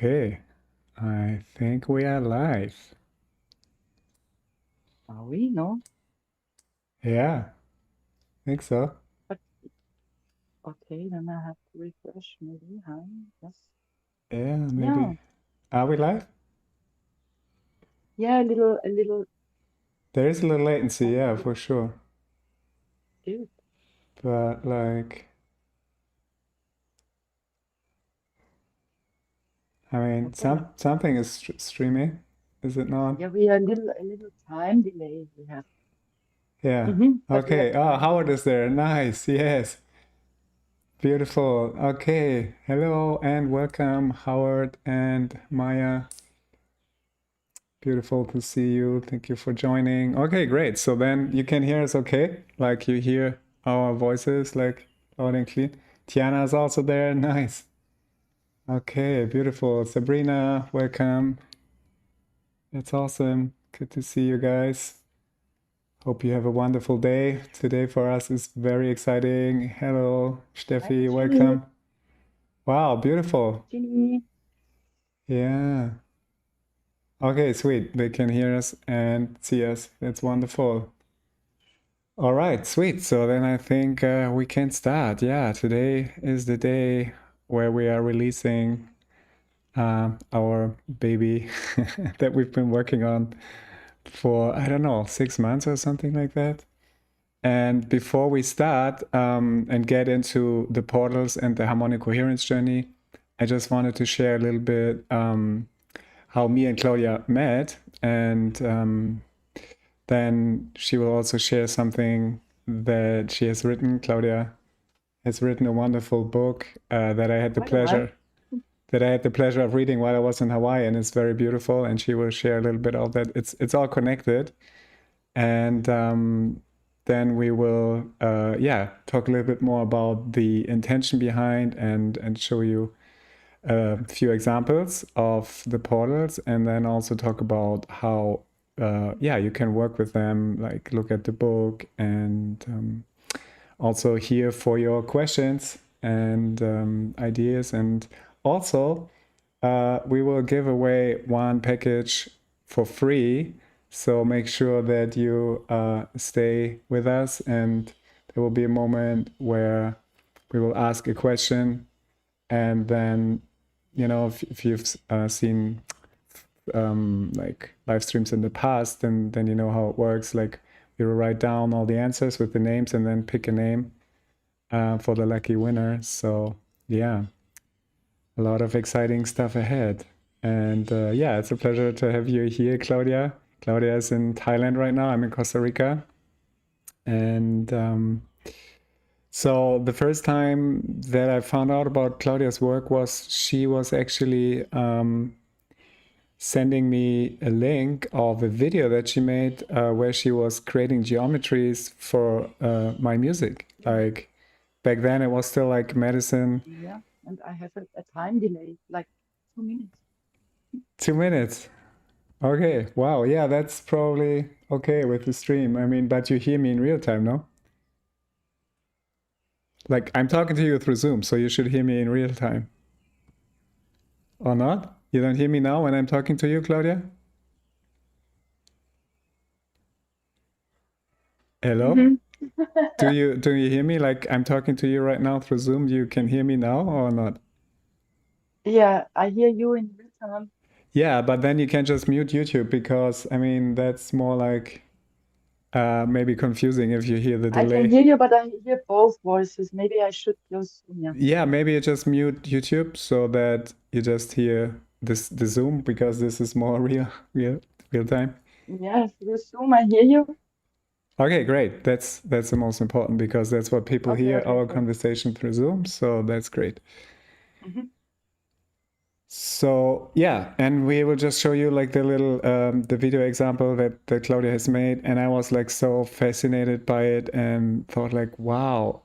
Okay, I think we are live. Are we? No? Yeah, I think so. But okay, then I have to refresh maybe. Hi. Yes. Yeah, Yeah. maybe. Are we live? Yeah, a little There is a little latency, yeah, tiny for sure. bit. But like, I mean, Okay. something is streaming, is it not? Yeah, we are a little time delay we have. Yeah. But we are Okay. Oh, trying. Howard is there. Nice. Yes. Beautiful. Okay. Hello and welcome, Howard and Maya. Beautiful to see you. Thank you for joining. Okay, great. So then you can hear us okay? Like you hear our voices like loud and clean. Tiana is also there. Nice. Okay, beautiful. Sabrina, welcome. It's awesome. Good to see you guys. Hope you have a wonderful day. Today for us is very exciting. Hello, Hi, Steffi, Ginny. welcome. Wow, beautiful. Ginny. Yeah. Okay, sweet. They can hear us and see us. That's wonderful. All right, sweet. So then I think we can start. Yeah, today is the day where we are releasing our baby that we've been working on for, I don't know, 6 months or something like that. And before we start and get into the portals and the harmonic coherence journey, I just wanted to share a little bit how me and Claudia met. And then she will also share something that she has written. Claudia has written a wonderful book that I had the Quite a while. pleasure of reading while I was in Hawaii, and it's very beautiful. And she will share a little bit of that. It's all connected, and then we will talk a little bit more about the intention behind and show you a few examples of the portals, and then also talk about how you can work with them, like look at the book and also here for your questions and ideas. And also, we will give away one package for free. So make sure that you stay with us, and there will be a moment where we will ask a question. And then, if you've seen like live streams in the past, then you know how it works. Like we will write down all the answers with the names and then pick a name for the lucky winner. So yeah, a lot of exciting stuff ahead. And it's a pleasure to have you here, Claudia. Claudia is in Thailand right now. I'm in Costa Rica. And so the first time that I found out about Claudia's work was she was actually sending me a link of a video that she made where she was creating geometries for my music. Yeah. Like back then, it was still like medicine. Yeah. And I have a time delay, like 2 minutes. 2 minutes. Okay. Wow. Yeah, that's probably okay with the stream. I mean, but you hear me in real time, no? Like I'm talking to you through Zoom, so you should hear me in real time. Or not? You don't hear me now when I'm talking to you, Claudia? Hello? Mm-hmm. Do you hear me like I'm talking to you right now through Zoom? You can hear me now or not? Yeah, I hear you in real time. Yeah, but then you can just mute YouTube because I mean that's more like maybe confusing if you hear the I can delay. hear you, but I hear both voices. Maybe I should close. Yeah. Yeah, maybe you just mute YouTube so that you just hear the Zoom because this is more real time. Yeah, through Zoom, I hear you. Okay, great. That's the most important because that's what people Okay, hear okay, our okay. conversation through Zoom. So that's great. Hmm. So yeah, and we will just show you like the little the video example that Claudia has made, and I was like so fascinated by it and thought like, wow,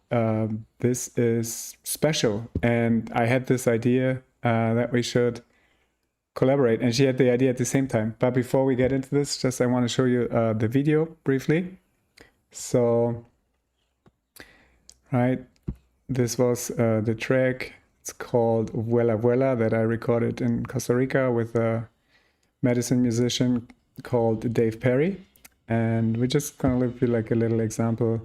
this is special. And I had this idea that we should collaborate, and she had the idea at the same time. But before we get into this, just I want to show you the video briefly. So, right, this was the track It's called Vuela that I recorded in Costa Rica with a medicine musician called Dave Perry. And we're just gonna give you like a little example.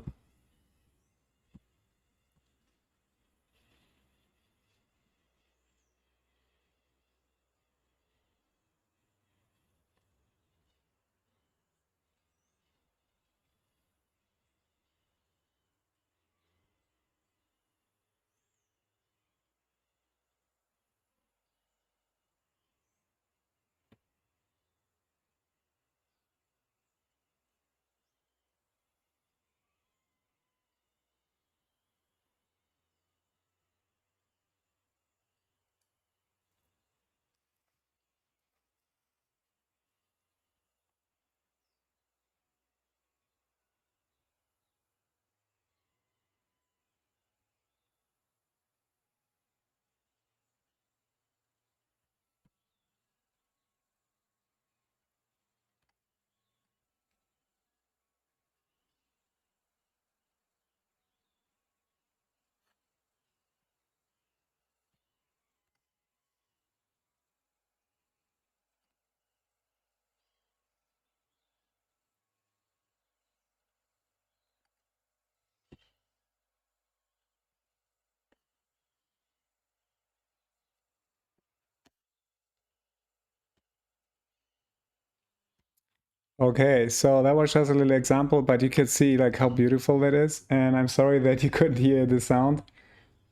Okay, so that was just a little example, but you could see like how beautiful that is. And I'm sorry that you couldn't hear the sound.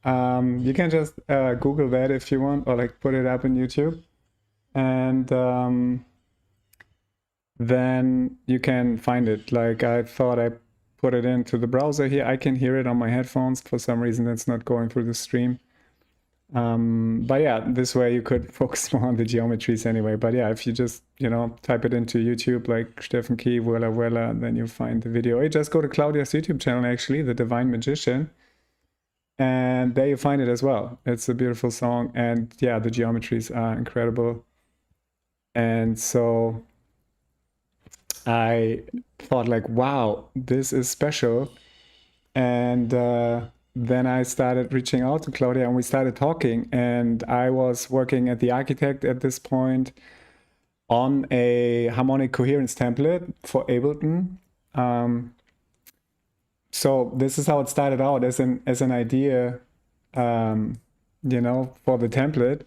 You can just Google that if you want, or like put it up on YouTube. And then you can find it. Like I thought I put it into the browser here. I can hear it on my headphones. For some reason, it's not going through the stream. But yeah, this way you could focus more on the geometries anyway. But yeah, if you just, type it into YouTube, like Steffen Key, Vuela, then you find the video. Or you just go to Claudia's YouTube channel, actually, The Divine Magician. And there you find it as well. It's a beautiful song. And yeah, the geometries are incredible. And so I thought like, wow, this is special. And then I started reaching out to Claudia and we started talking. And I was working at the architect at this point on a harmonic coherence template for Ableton. So this is how it started out as an idea, for the template.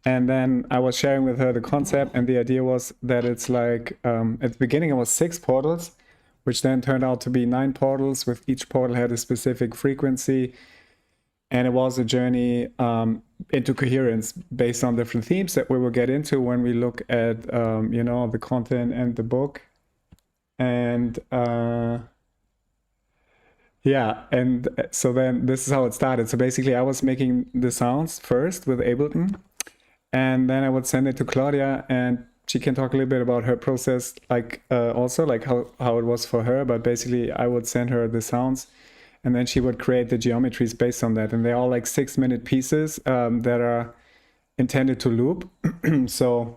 And then I was sharing with her the concept, and the idea was that it's like at the beginning it was 6 portals, which then turned out to be 9 portals, with each portal had a specific frequency. And it was a journey into coherence based on different themes that we will get into when we look at, the content and the book. And yeah, and so then this is how it started. So basically, I was making the sounds first with Ableton, and then I would send it to Claudia, and she can talk a little bit about her process, like also like how it was for her. But basically, I would send her the sounds, and then she would create the geometries based on that. And they're all like 6-minute pieces that are intended to loop. So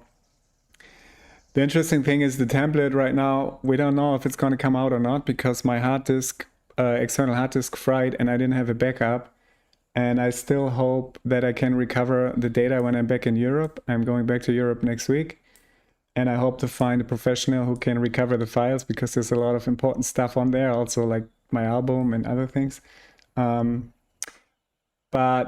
the interesting thing is the template right now, we don't know if it's going to come out or not because my hard disk, external hard disk fried and I didn't have a backup. And I still hope that I can recover the data when I'm back in Europe. I'm going back to Europe next week. And I hope to find a professional who can recover the files because there's a lot of important stuff on there, also like my album and other things. But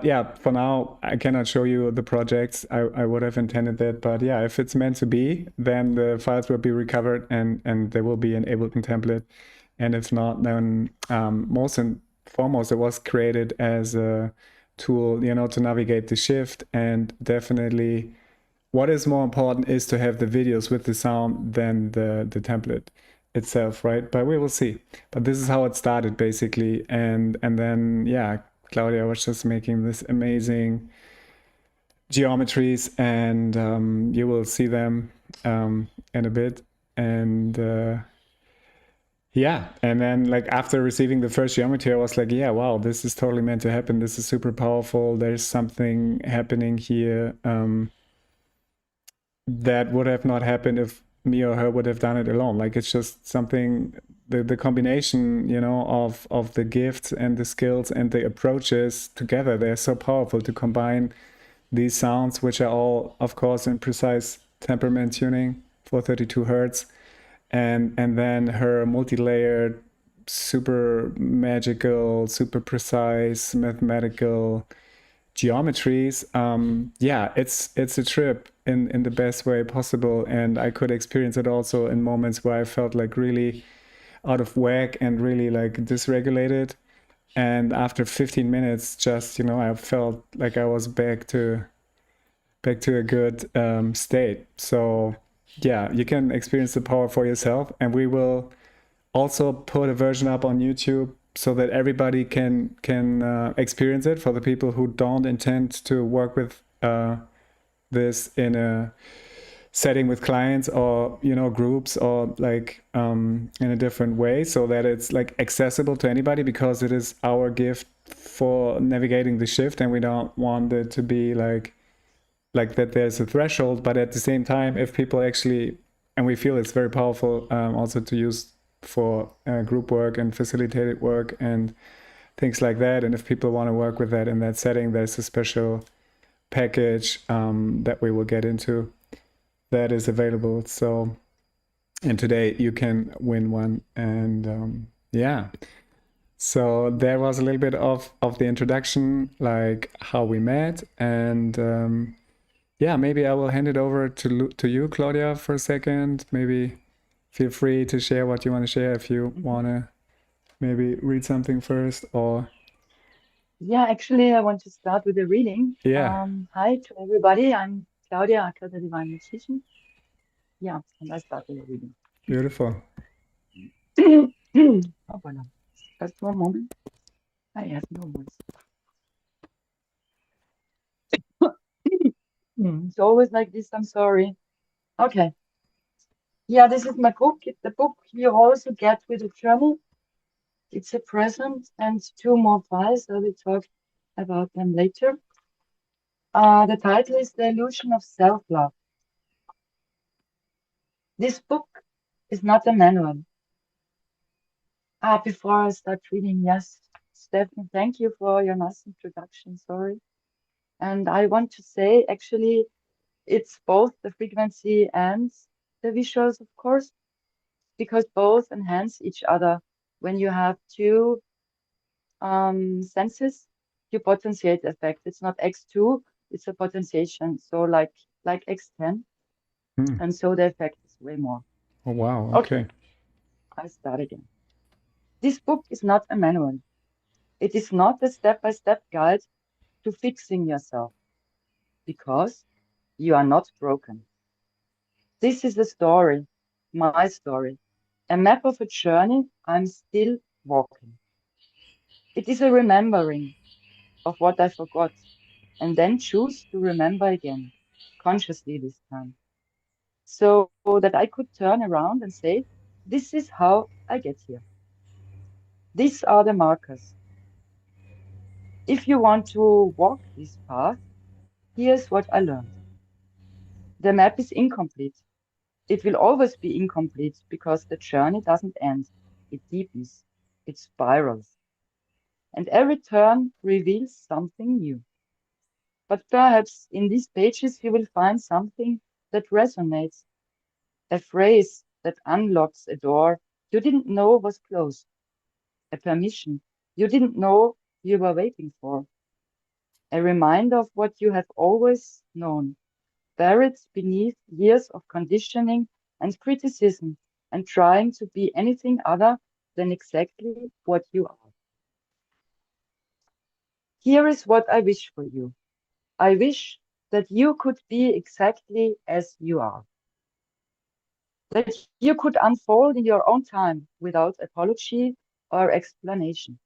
yeah, for now, I cannot show you the projects. I would have intended that. But yeah, if it's meant to be, then the files will be recovered and there will be an Ableton template. And if not, then most and foremost, it was created as a tool, to navigate the shift. And definitely what is more important is to have the videos with the sound than the template itself, right? But we will see. But this is how it started basically. And then yeah, Claudia was just making this amazing geometries, and you will see them in a bit. And yeah, and then like after receiving the first geometry, I was like, yeah, wow, this is totally meant to happen. This is super powerful. There's something happening here that would have not happened if me or her would have done it alone. Like it's just something the combination, you know, of the gifts and the skills and the approaches together, they're so powerful to combine these sounds, which are all, of course, in precise temperament tuning for 32 hertz, and then her multi-layered, super magical, super precise mathematical geometries. Yeah, it's a trip in the best way possible, and I could experience it also in moments where I felt like really out of whack and really like dysregulated. And after 15 minutes, just, you know, I felt like I was back to a good state. So yeah, you can experience the power for yourself, and we will also put a version up on YouTube so that everybody can experience it for the people who don't intend to work with this in a setting with clients or, you know, groups or like in a different way, so that it's like accessible to anybody, because it is our gift for navigating the shift, and we don't want it to be like that there's a threshold. But at the same time, if people actually, and we feel it's very powerful also to use for group work and facilitated work and things like that, and if people want to work with that in that setting, there's a special package that we will get into that is available. So, and today you can win one. And yeah, so there was a little bit of the introduction, like how we met. And yeah, maybe I will hand it over to you, Claudia, for a second. Maybe feel free to share what you want to share, if you want to maybe read something first, or Yeah, actually, I want to start with a reading. yeah, Hi to everybody. I'm Claudia, Akka, the Divine Magician. Yeah, and I start with a reading. beautiful. Oh, voilà. Just one moment. I have no voice. It's always like this. I'm sorry. Okay. Yeah, this is my book. It's the book you also get with the journal. It's a present and two more files. I will talk about them later. The title is The Illusion of Self-Love. This book is not a manual. Before I start reading, yes, Stefan, thank you for your nice introduction. Sorry. And I want to say, actually, it's both the frequency and the visuals, of course, because both enhance each other. When you have two senses, you potentiate effect. It's not X2, it's a potentiation. So like X10. Hmm. And so the effect is way more. Oh wow, Okay, okay. I start again. This book is not a manual. It is not a step-by-step guide to fixing yourself, because you are not broken. This is a story, my story, a map of a journey I'm still walking. It is a remembering of what I forgot, and then choose to remember again, consciously this time, so that I could turn around and say, this is how I get here. These are the markers. If you want to walk this path, here's what I learned. The map is incomplete. It will always be incomplete because the journey doesn't end. It deepens. It spirals. And every turn reveals something new. But perhaps in these pages you will find something that resonates, a phrase that unlocks a door you didn't know was closed, a permission you didn't know you were waiting for, a reminder of what you have always known, buried beneath years of conditioning and criticism and trying to be anything other than exactly what you are. Here is what I wish for you. I wish that you could be exactly as you are, that you could unfold in your own time without apology or explanation.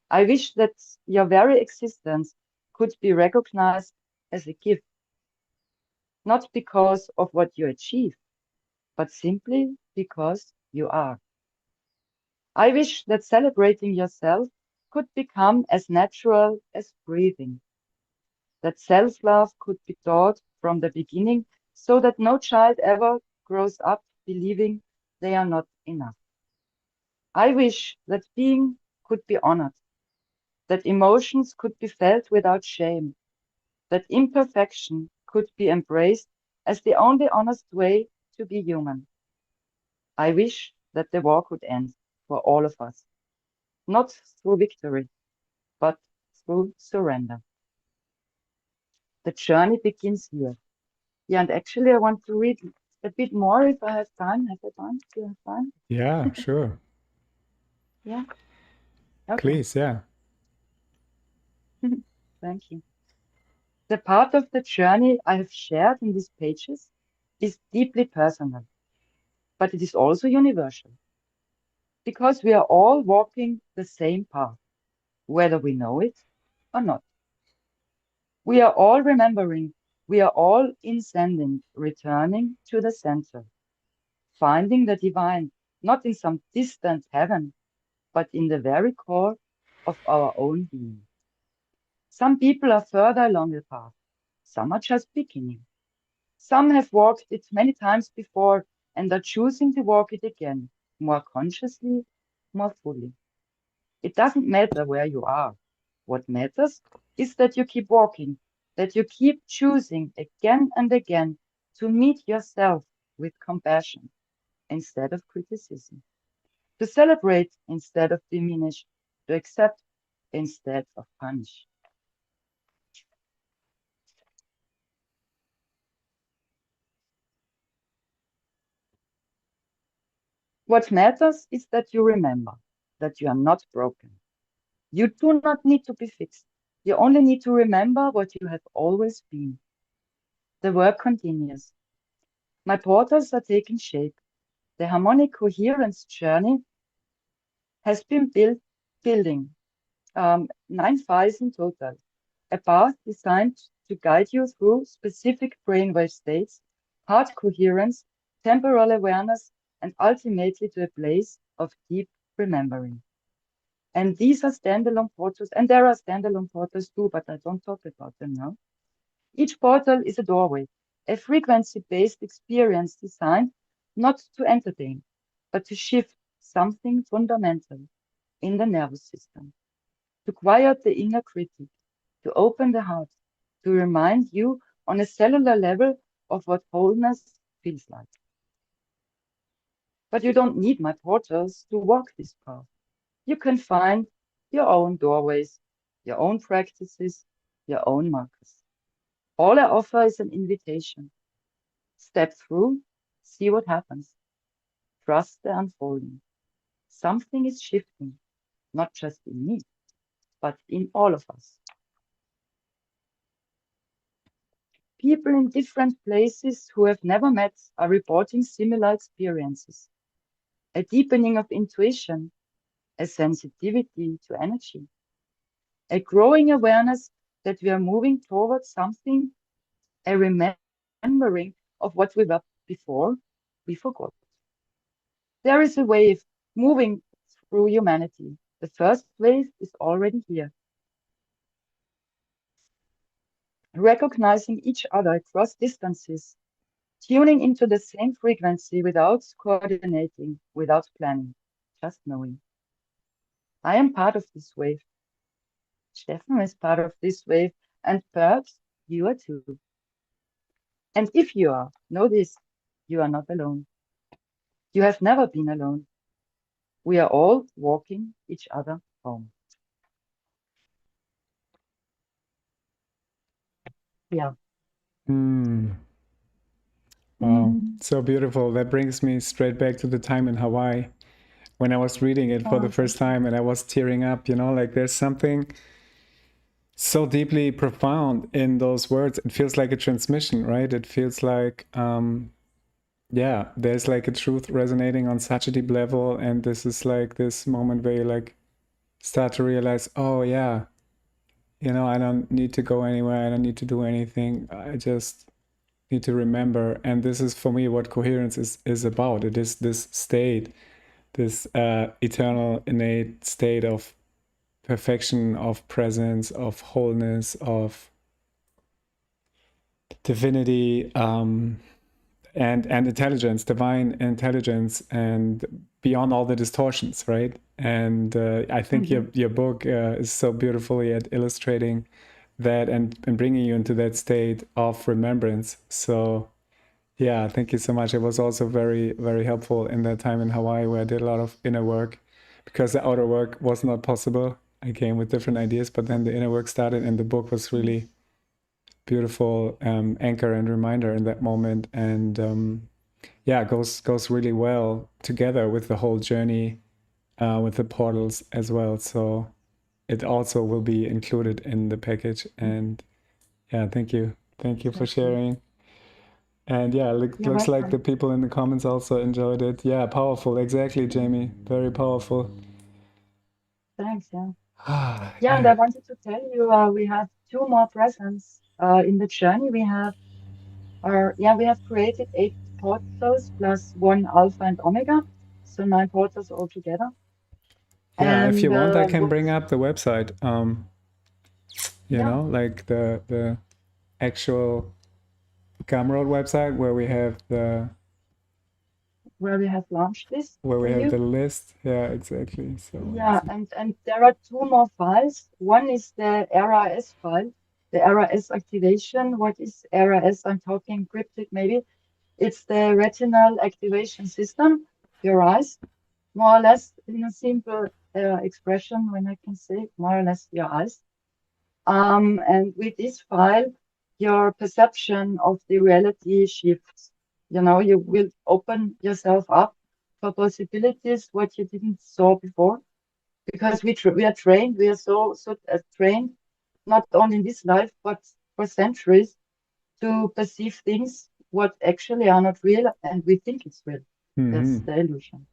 I wish that your very existence could be recognized as a gift, not because of what you achieve, but simply because you are. I wish that celebrating yourself could become as natural as breathing, that self-love could be taught from the beginning so that no child ever grows up believing they are not enough. I wish that being could be honored, that emotions could be felt without shame, that imperfection could be embraced as the only honest way to be human. I wish that the war could end for all of us, not through victory, but through surrender. The journey begins here. Yeah, and actually, I want to read a bit more if I have time. Have I time? Do you have time? Yeah, sure. Yeah. Okay. Please, yeah. Thank you. The part of the journey I have shared in these pages is deeply personal, but it is also universal because we are all walking the same path, whether we know it or not. We are all remembering, we are all ascending, returning to the center, finding the divine, not in some distant heaven, but in the very core of our own being. Some people are further along the path, some are just beginning. Some have walked it many times before and are choosing to walk it again, more consciously, more fully. It doesn't matter where you are. What matters is that you keep walking, that you keep choosing again and again to meet yourself with compassion instead of criticism, to celebrate instead of diminish, to accept instead of punish. What matters is that you remember that you are not broken. You do not need to be fixed. You only need to remember what you have always been. The work continues. My portals are taking shape. The Harmonic Coherence Journey has been building 9 files in total. A path designed to guide you through specific brainwave states, heart coherence, temporal awareness, and ultimately to a place of deep remembering. And these are standalone portals, and there are standalone portals too, but I don't talk about them now. Each portal is a doorway, a frequency-based experience designed not to entertain, but to shift something fundamental in the nervous system, to quiet the inner critic, to open the heart, to remind you on a cellular level of what wholeness feels like. But you don't need my portals to walk this path. You can find your own doorways, your own practices, your own markers. All I offer is an invitation. Step through, see what happens. Trust the unfolding. Something is shifting, not just in me, but in all of us. People in different places who have never met are reporting similar experiences. A deepening of intuition, a sensitivity to energy, a growing awareness that we are moving towards something, a remembering of what we were before we forgot. There is a wave moving through humanity. The first wave is already here. Recognizing each other across distances, tuning into the same frequency without coordinating, without planning, just knowing. I am part of this wave. Stefan is part of this wave, and perhaps you are too. And if you are, know this, you are not alone. You have never been alone. We are all walking each other home. Yeah. Mm. Wow, Mm. so beautiful. That brings me straight back to the time in Hawaii when I was reading it for the Oh, thank first you. time and I was tearing up, like there's something so deeply profound in those words. It feels like a transmission, right? It feels like, yeah, there's like a truth resonating on such a deep level. And this is like this moment where you like start to realize, oh, yeah, I don't need to go anywhere. I don't need to do anything. I just need to remember. And this is for me what coherence is about. It is this state, this eternal, innate state of perfection, of presence, of wholeness, of divinity, and intelligence, divine intelligence, and beyond all the distortions, right? And I think Mm-hmm. your book is so beautifully at illustrating that and bringing you into that state of remembrance. So yeah, thank you so much. It was also very, very helpful in that time in Hawaii where I did a lot of inner work because the outer work was not possible. I came with different ideas, but then the inner work started, and the book was really beautiful anchor and reminder in that moment. And yeah, goes really well together with the whole journey with the portals as well. So it also will be included in the package. And yeah, thank you for Exactly. sharing. And yeah, You're looks like the welcome. people in the comments also enjoyed it. Yeah, powerful. Exactly, Jamie. Very powerful. Thanks. Yeah. Ah, Yeah, and yeah. I wanted to tell you, we have two more presents in the journey. We have created 8 portals plus one alpha and omega, so 9 portals altogether. Yeah, if And you want, I can what? bring up the website. Yeah, Like the actual Gumroad website where we have launched this where for we have you. the list. Yeah, exactly. So Yeah, and there are two more files. One is the RRS file, the RRS activation. What is RRS? I'm talking cryptic maybe. It's the retinal activation system, your eyes, more or less in a simple expression, when I can say more or less your eyes. And with this file, your perception of the reality shifts. You know, you will open yourself up for possibilities what you didn't saw before, because we are trained, we are so trained, not only in this life but for centuries, to perceive things what actually are not real, and we think it's real. That's hmm the illusion.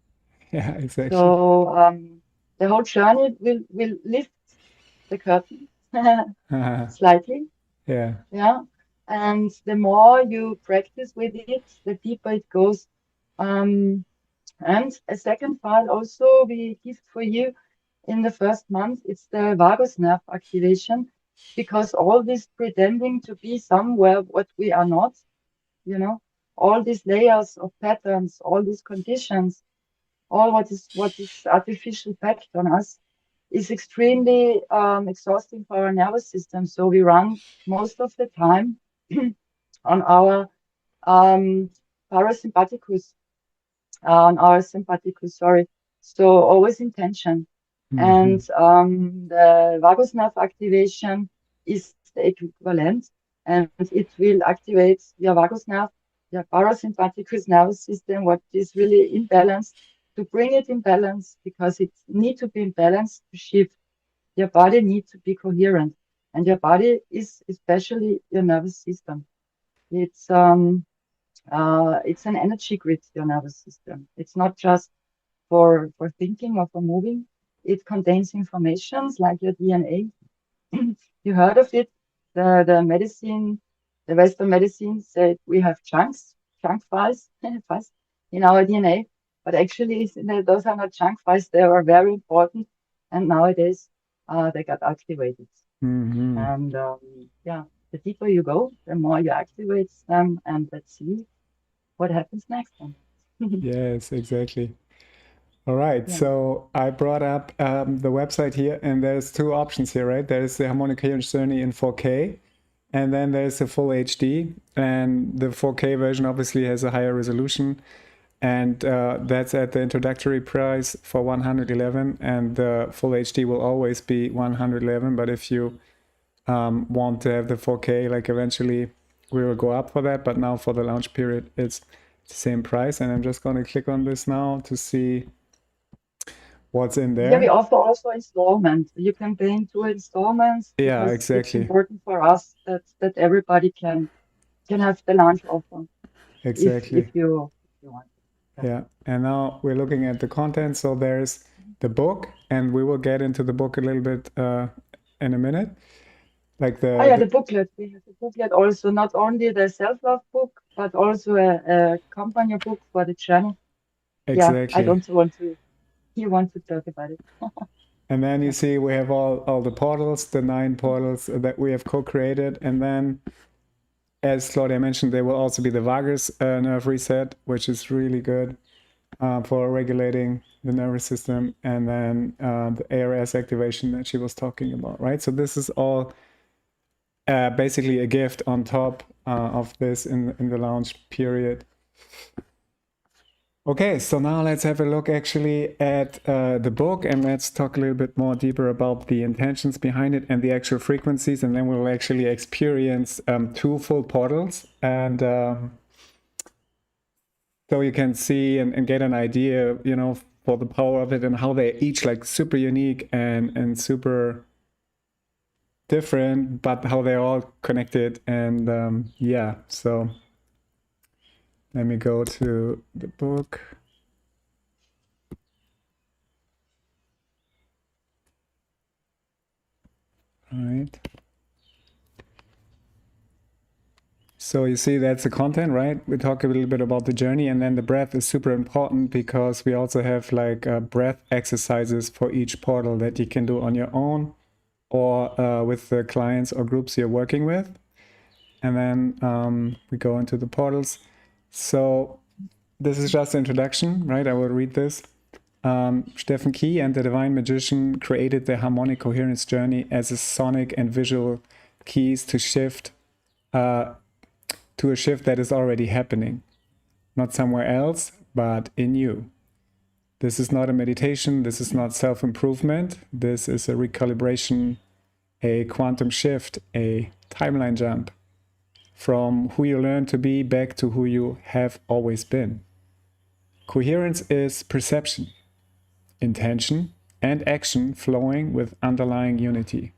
yeah, exactly. So the whole journey will lift the curtain slightly, Yeah. yeah. And the more you practice with it, the deeper it goes. Um, and a second file also we gift for you in the first month. It's the vagus nerve activation, because all this pretending to be somewhere what we are not, you know, all these layers of patterns, all these conditions, all what is artificial packed on us is extremely exhausting for our nervous system. So we run most of the time on our um, parasympathicus, on our sympathicus, sorry. So always in tension. And hmm the vagus nerve activation is the equivalent, and it will activate your vagus nerve, your parasympathicus nervous system, what is really imbalanced, to bring it in balance, because it need to be in balance to shift. Your body needs to be coherent, and your body is especially your nervous system. It's it's an energy grid, your nervous system. It's not just for thinking or for moving. It contains informations like your DNA. You heard of it? The medicine, the Western medicine said we have chunk files, files in our DNA, but actually those are not chunk files. They are very important, and nowadays they got activated. hmm And yeah, the deeper you go, the more you activate them, and let's see what happens next then. Yes, exactly. All right. Yeah. So I brought up the website here, and there's two options here, right? There's the Harmonic Coherence Journey in 4K, and then there's the full HD. And the 4K version obviously has a higher resolution, and that's at the introductory price for 111. And the full HD will always be 111. But if you want to have the 4K, like eventually we will go up for that. But now for the launch period, it's the same price. And I'm just going to click on this now to see what's in Yeah, we there. offer also installment. You can pay in 2 installments, Yeah, because it's exactly. important for us that everybody can have the launch offer Exactly. if you want. Yeah. Yeah. And now we're looking at the content. So there's the book, and we will get into the book a little bit in a minute. Like Oh the, yeah, the the booklet. We have a booklet also, not only the self-love book, but also a companion book for the journey. Yeah, I exactly. don't want to. You want to talk about it? And then you Yeah. see we have all the portals, the 9 portals that we have co-created. And then as Claudia mentioned, there will also be the vagus nerve reset, which is really good for regulating the nervous system, and then the ARS activation that she was talking about, right? So this is all basically a gift on top of this in the launch period. Okay, so now let's have a look actually at the book, and let's talk a little bit more deeper about the intentions behind it and the actual frequencies, and then we'll actually experience 2 full portals, and so you can see and get an idea, you know, for the power of it and how they're each like super unique and super different, but how they're all connected. And yeah, so let me go to the book. All right. So you see that's the content, right? We talk a little bit about the journey, and then the breath is super important because we also have like breath exercises for each portal that you can do on your own or with the clients or groups you're working with. And then we go into the portals. So this is just the introduction, right? I will read this. Stephen Key and the Divine Magician created the Harmonic Coherence Journey as a sonic and visual keys to shift to a shift that is already happening, not somewhere else, but in you. This is not a meditation. This is not self-improvement. This is a recalibration, a quantum shift, a timeline jump from who you learn to be back to who you have always been. Coherence is perception, intention, and action flowing with underlying unity.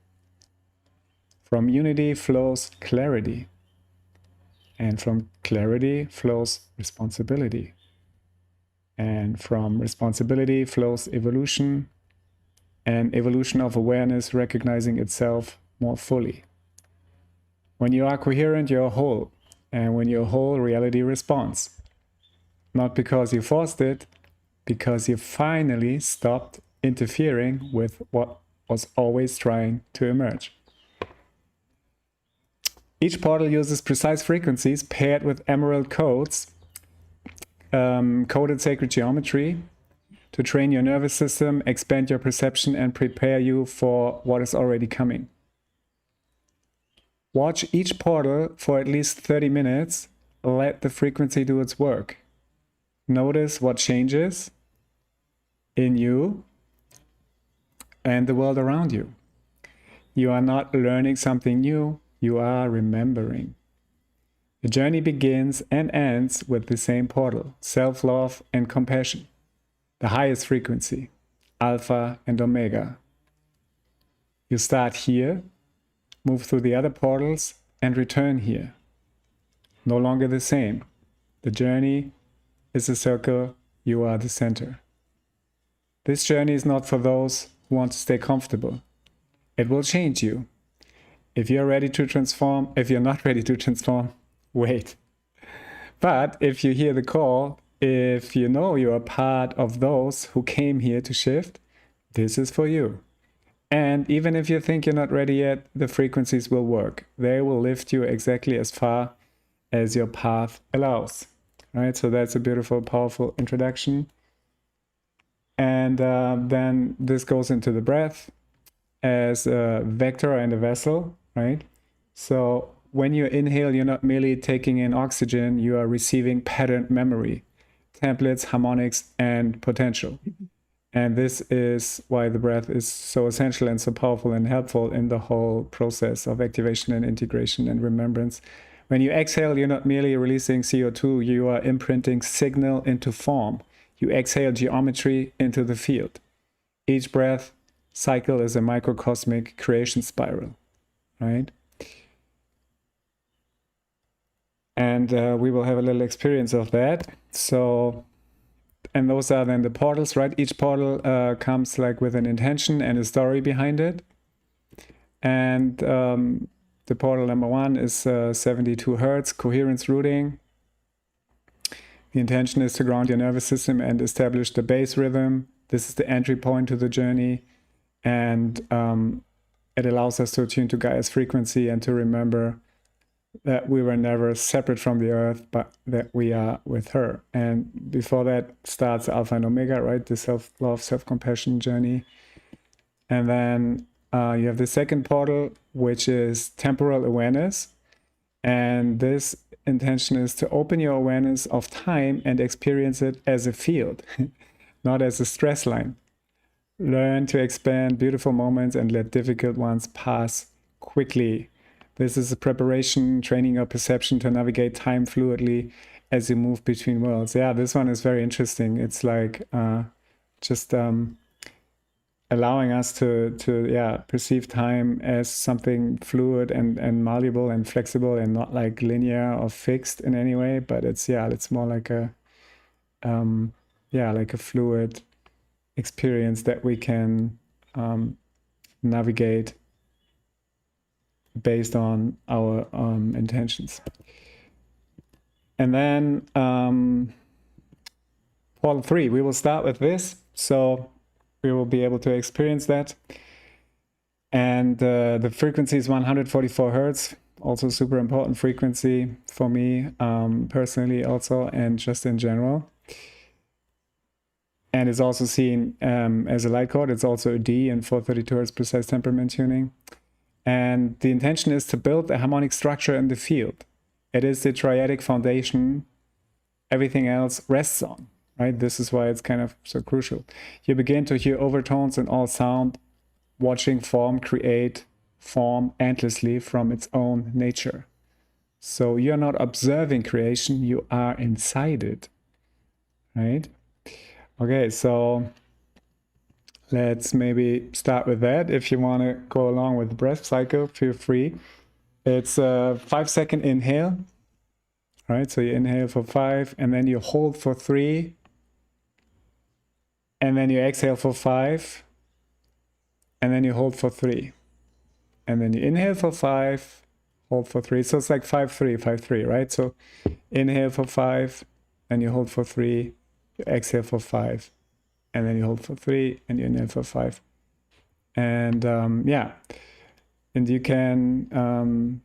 From unity flows clarity, and from clarity flows responsibility, and from responsibility flows evolution, and evolution of awareness recognizing itself more fully. When you are coherent, you're whole, and when you're whole, reality responds. Not because you forced it, because you finally stopped interfering with what was always trying to emerge. Each portal uses precise frequencies paired with emerald codes, coded sacred geometry, to train your nervous system, expand your perception, and prepare you for what is already coming. Watch each portal for at least 30 minutes. Let the frequency do its work. Notice what changes in you and the world around you. You are not learning something new, you are remembering. The journey begins and ends with the same portal, self-love and compassion, the highest frequency, Alpha and Omega. You start here, move through the other portals, and return here. No longer the same. The journey is a circle, you are the center. This journey is not for those who want to stay comfortable. It will change you. If you're ready to transform, if you're not ready to transform, wait. But if you hear the call, if you know you are part of those who came here to shift, this is for you. And even if you think you're not ready yet, the frequencies will work. They will lift you exactly as far as your path allows. All right, so that's a beautiful, powerful introduction. And then this goes into the breath as a vector and a vessel, right? So when you inhale, you're not merely taking in oxygen, you are receiving patterned memory, templates, harmonics, and potential. And this is why the breath is so essential and so powerful and helpful in the whole process of activation and integration and remembrance. When you exhale, you're not merely releasing CO2, you are imprinting signal into form. You exhale geometry into the field. Each breath cycle is a microcosmic creation spiral, right? And we will have a little experience of that. So, and those are then the portals, right? Each portal comes like with an intention and a story behind it. And the portal number 1 is 72 Hertz, coherence rooting. The intention is to ground your nervous system and establish the base rhythm. This is the entry point to the journey. And it allows us to attune to Gaia's frequency and to remember that we were never separate from the earth, but that we are with her. And before that starts Alpha and Omega, right? The self-love, self-compassion journey. And then you have the second portal, which is temporal awareness. And this intention is to open your awareness of time and experience it as a field, not as a stress line. Learn to expand beautiful moments and let difficult ones pass quickly. This is a preparation, training your perception to navigate time fluidly as you move between worlds. Yeah, this one is very interesting. It's like just allowing us to perceive time as something fluid and malleable and flexible and not like linear or fixed in any way, but it's more like a like a fluid experience that we can navigate based on our intentions. And then portal 3, we will start with this, so we will be able to experience that. And the frequency is 144 hertz, also super important frequency for me personally also, and just in general. And it's also seen as a light chord. It's also a D in 432 hertz precise temperament tuning. And the intention is to build a harmonic structure in the field. It is the triadic foundation everything else rests on, right? This is why it's kind of so crucial. You begin to hear overtones in all sound, watching form create form endlessly from its own nature. So you're not observing creation, you are inside it, right? Okay, so let's maybe start with that. If you want to go along with the breath cycle, feel free. It's a 5-second inhale, right? So you inhale for 5, and then you hold for 3, and then you exhale for 5, and then you hold for 3, and then you inhale for 5, hold for 3. So it's like 5-3, 5-3, right? So inhale for 5, and you hold for 3, you exhale for 5, and then you hold for 3, and you inhale for 5. And yeah, and you can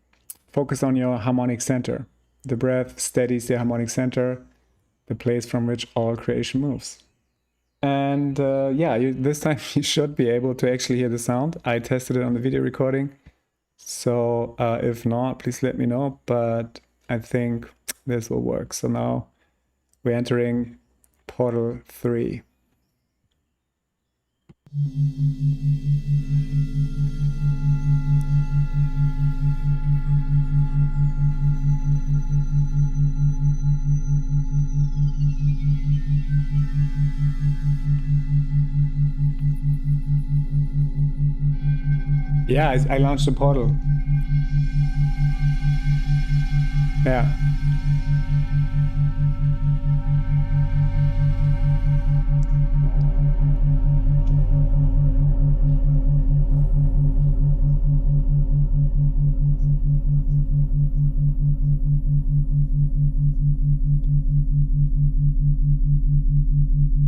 focus on your harmonic center. The breath steadies the harmonic center, the place from which all creation moves. And yeah, this time you should be able to actually hear the sound. I tested it on the video recording. So if not, please let me know. But I think this will work. So now we're entering portal 3. Yeah, I launched the portal. Yeah.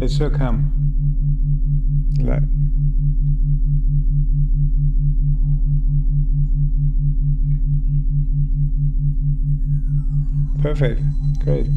It should come. Like. Perfect. Great.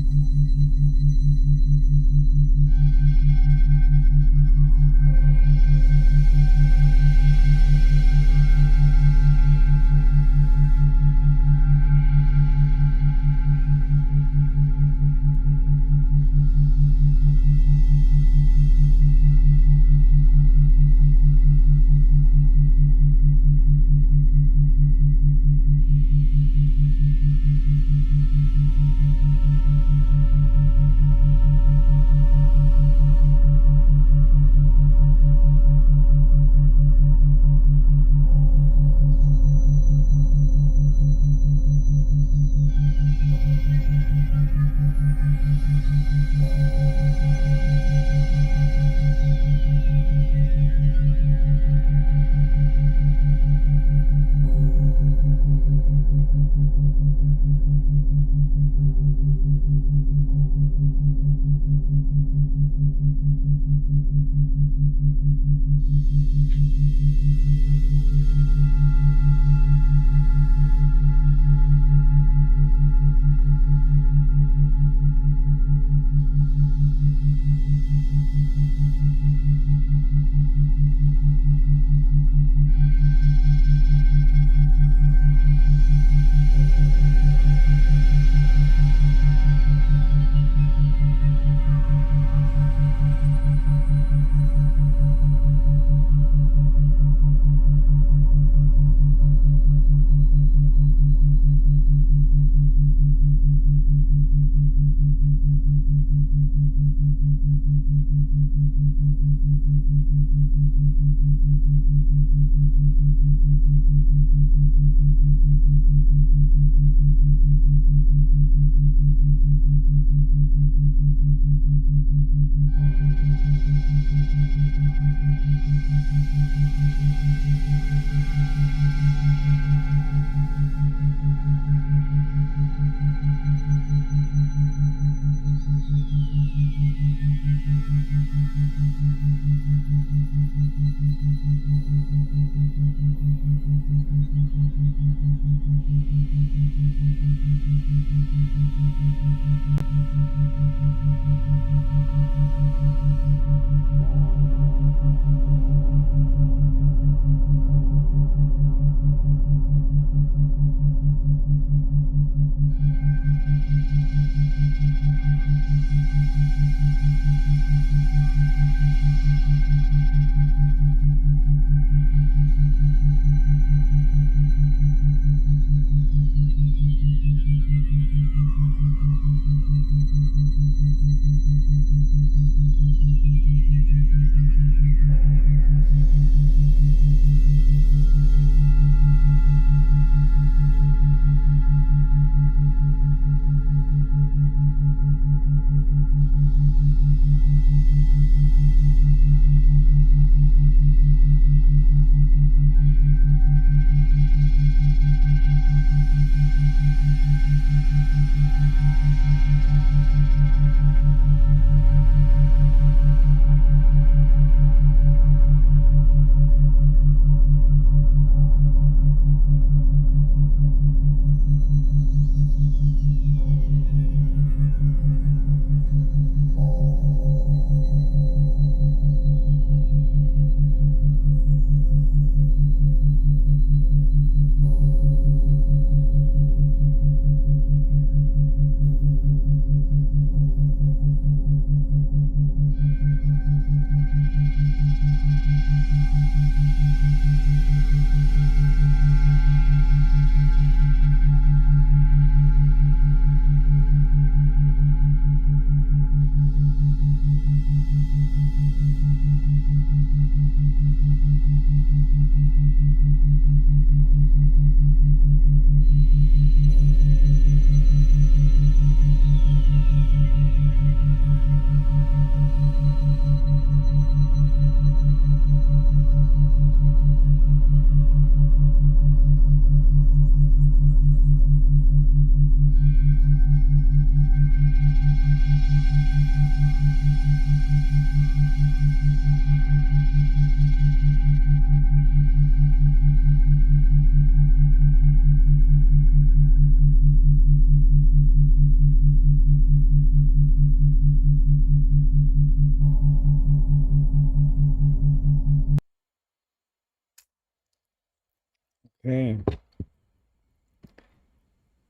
Okay.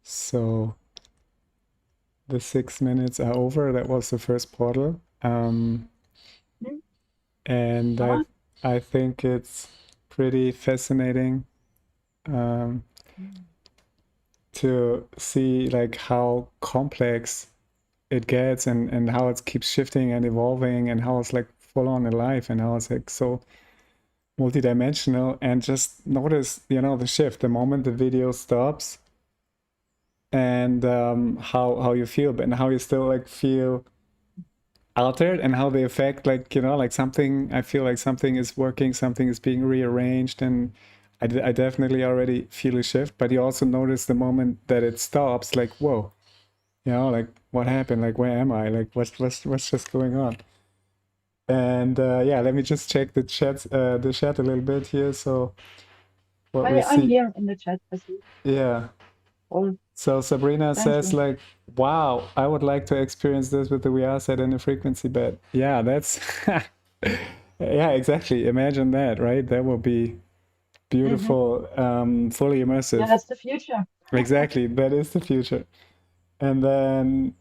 So the 6 minutes are over. That was the first portal. Mm. And Uh-huh. I think it's pretty fascinating um, Mm. to see like how complex it gets and how it keeps shifting and evolving and how it's like full on alive and how it's like so multidimensional. And just notice, the shift the moment the video stops, and how you feel, but and how you still like feel altered, and how they affect, like, like something, I feel like something is working, something is being rearranged, and I definitely already feel a shift. But you also notice the moment that it stops, like, whoa, like, what happened, like, where am I, like, what's just going on. And yeah, let me just check the chat a little bit here. So what we I'm see, here in the chat. I see. yeah. Oh, So Sabrina thank says, you. like, wow, I would like to experience this with the VR set and the frequency bed. Yeah, that's yeah, exactly. Imagine that, right? That would be Hmm. beautiful, fully Yeah, immersive. that's the future. Exactly, that is the future. And then,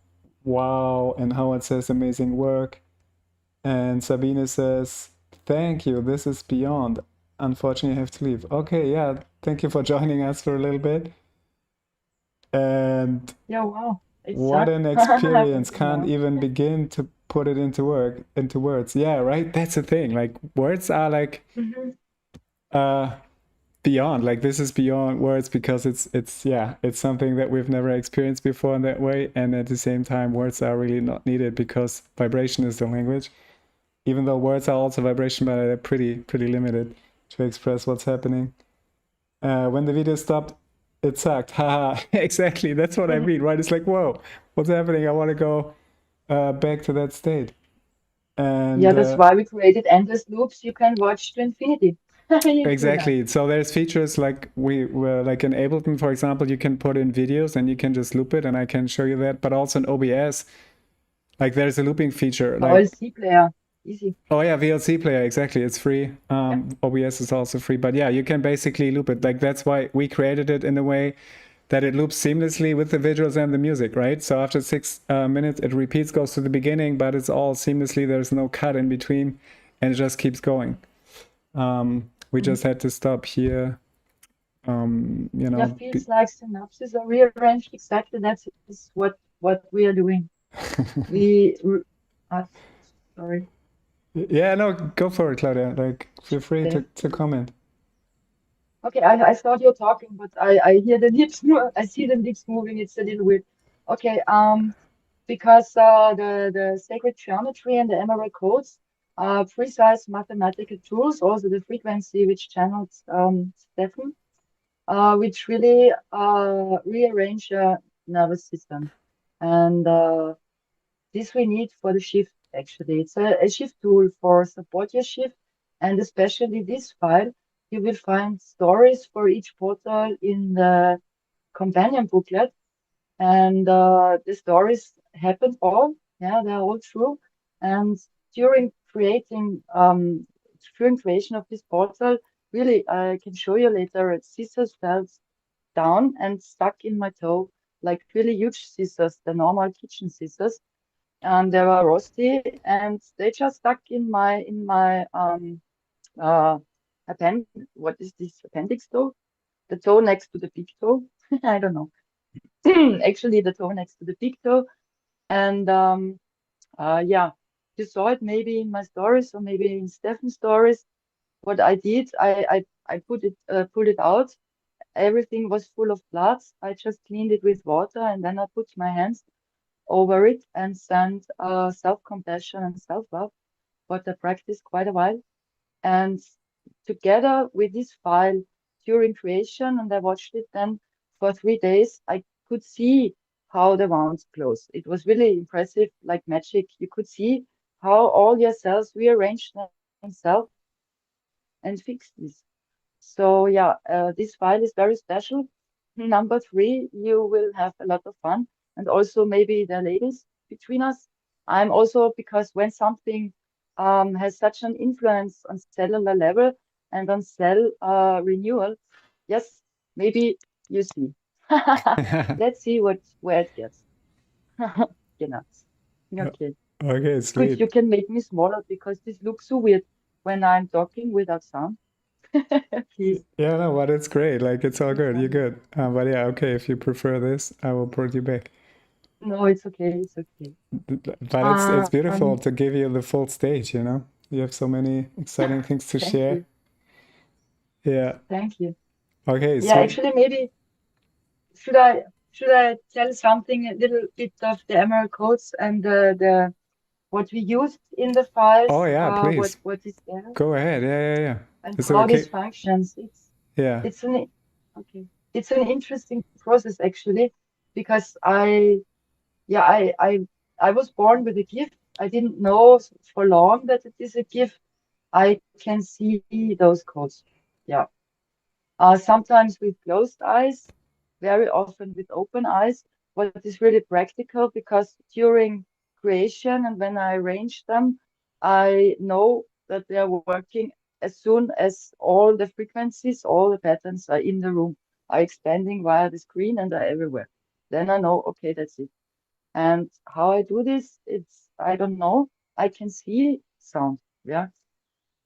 wow, and Howard says, amazing work. And Sabine says, thank you, this is beyond. Unfortunately, I have to leave. Okay, yeah, thank you for joining us for a little bit. And Yeah, wow. It what sucked. an I have to experience. go Can't now. even begin to put it into words. Yeah, right? That's the thing. Like, words are like Hmm. uh beyond. Like, this is beyond words, because it's yeah, it's something that we've never experienced before in that way. And at the same time, words are really not needed, because vibration is the language. Even though words are also vibration, but they're pretty limited to express what's happening. When the video stopped, it sucked. Haha. Exactly. That's what I mean, right? It's like, whoa, what's happening? I want to go back to that state. And Yeah, that's why we created endless loops you can watch to infinity. You cannot. Exactly. So there's features like we were like in Ableton, for example, you can put in videos and you can just loop it, and I can show you that. But also in OBS, like there's a looping feature. Like, VLC player, easy. oh yeah, VLC player, exactly. It's free. Yeah. OBS is also free. But yeah, you can basically loop it. Like that's why we created it in a way that it loops seamlessly with the visuals and the music, right? So after 6 minutes, it repeats, goes to the beginning, but it's all seamlessly. There's no cut in between, and it just keeps going. We Mhm. just had to stop here. You Yeah, know, feels like synapses are rearranged. Exactly, that is what we are doing. We, uh, sorry. yeah, no, go for it, Claudia. Like, feel free Okay. to comment. Okay, I thought you're talking, but I hear the lips, I see the lips moving. It's a little weird. Okay, because the sacred geometry and the emerald codes are precise mathematical tools. Also, the frequency which channels Stefan, which really rearrange your nervous system, and this we need for the shift. Actually, it's a shift tool for support your shift, and especially this file. You will find stories for each portal in the companion booklet, and the stories happened all. Yeah, they're all true. And during creating, during creation of this portal, really, I can show you later. Scissors fell down and stuck in my toe, like really huge scissors, the normal kitchen scissors, and they were rusty, and they just stuck in my uh append. What is this appendix toe? The toe next to the big toe. I don't know. Actually, the toe next to the big toe. And yeah, you saw it maybe in my stories or maybe in Stefan's stories. What I did, I pulled it out. Everything was full of blood. I just cleaned it with water, and then I put my hands over it and sent self-compassion and self-love, what I practiced quite a while. And together with this file during creation, and I watched it then for 3 days, I could see how the wounds close. It was really impressive, like magic. You could see how all your cells rearranged themselves and fixed this. So yeah, this file is very special. Number three, you will have a lot of fun, and also maybe the ladies between us. I'm also, because when something has such an influence on cellular level and on cell renewal, yes, maybe you see. Let's see where it gets. You know. Okay. Okay, Good, you sweet. can make me smaller because this looks so weird when I'm talking without sound. Please. Yeah, no, but it's great. Like, it's all Please good. tell You're me. good. But yeah, okay, if you prefer this, I will port you back. No, it's okay. It's okay. But it's beautiful Um, to give you the full stage, you know? You have so many exciting things to Thank share. you. Yeah. Thank you. Okay, Yeah, sweet. actually, maybe should I tell something a little bit of the emerald codes and the what we used in the Oh files, yeah, please. what is there Go ahead. Yeah, yeah, yeah. and Is it how this okay? functions. Yeah. It's an okay. It's an interesting process actually, because yeah, I was born with a gift. I didn't know for long that it is a gift. I can see those codes. Yeah. Sometimes with closed eyes, very often with open eyes. What is really practical, because during creation and when I arrange them, I know that they are working as soon as all the frequencies, all the patterns are in the room, are expanding via the screen and are everywhere. Then I know, okay, that's it. And how I do this, I don't know. I can see sound. Yeah.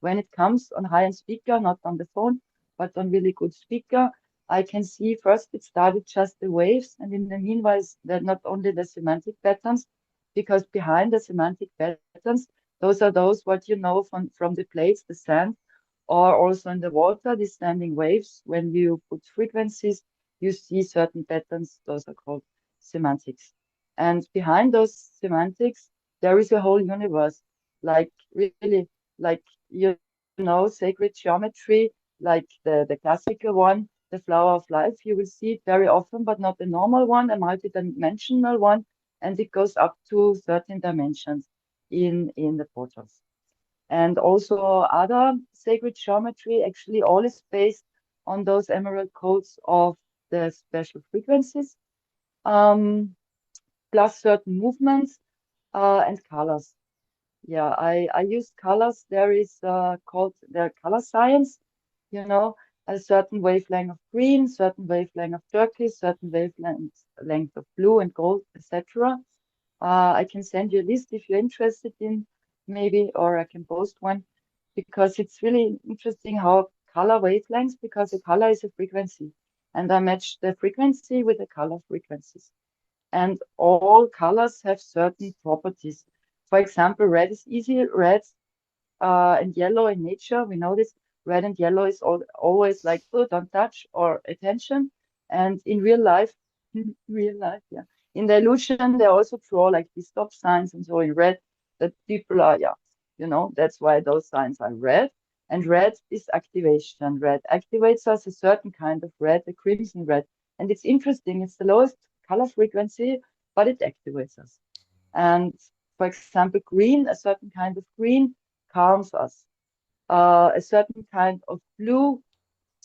When it comes on high-end speaker, not on the phone, but on really good speaker, I can see first it started just the waves, and in the meanwhile, that not only the semantic patterns, because behind the semantic patterns, those are those what you know from the plates, the sand, or also in the water, the standing waves. When you put frequencies, you see certain patterns. Those are called semantics. And behind those semantics, there is a whole universe, like really, like sacred geometry, like the classical one, the flower of life. You will see it very often, but not the normal one, a multidimensional one, and it goes up to 13 dimensions in the portals. and also other sacred geometry. Actually, all is based on those emerald codes of the special frequencies, plus certain movements and colors. Yeah, I use colors. There is called the color science, you know, a certain wavelength of green, certain wavelength of turquoise, certain wavelength length of blue and gold, etc. I can send you a list if you're interested in, maybe, or I can post one, because it's really interesting how color wavelengths, because a color is a frequency, and I match the frequency with the color frequencies. And all colors have certain properties. For example, red is easy. Red and yellow in nature, we know this. Red and yellow is always like, oh, don't touch or attention. And in real life, yeah. In the illusion, they also draw like these stop signs and so in red that people are, yeah, that's why those signs are red. And red is activation. Red activates us, a certain kind of red, a crimson red. And it's interesting, it's the lowest color frequency, but it activates us. And for example, green, a certain kind of green calms us. A certain kind of blue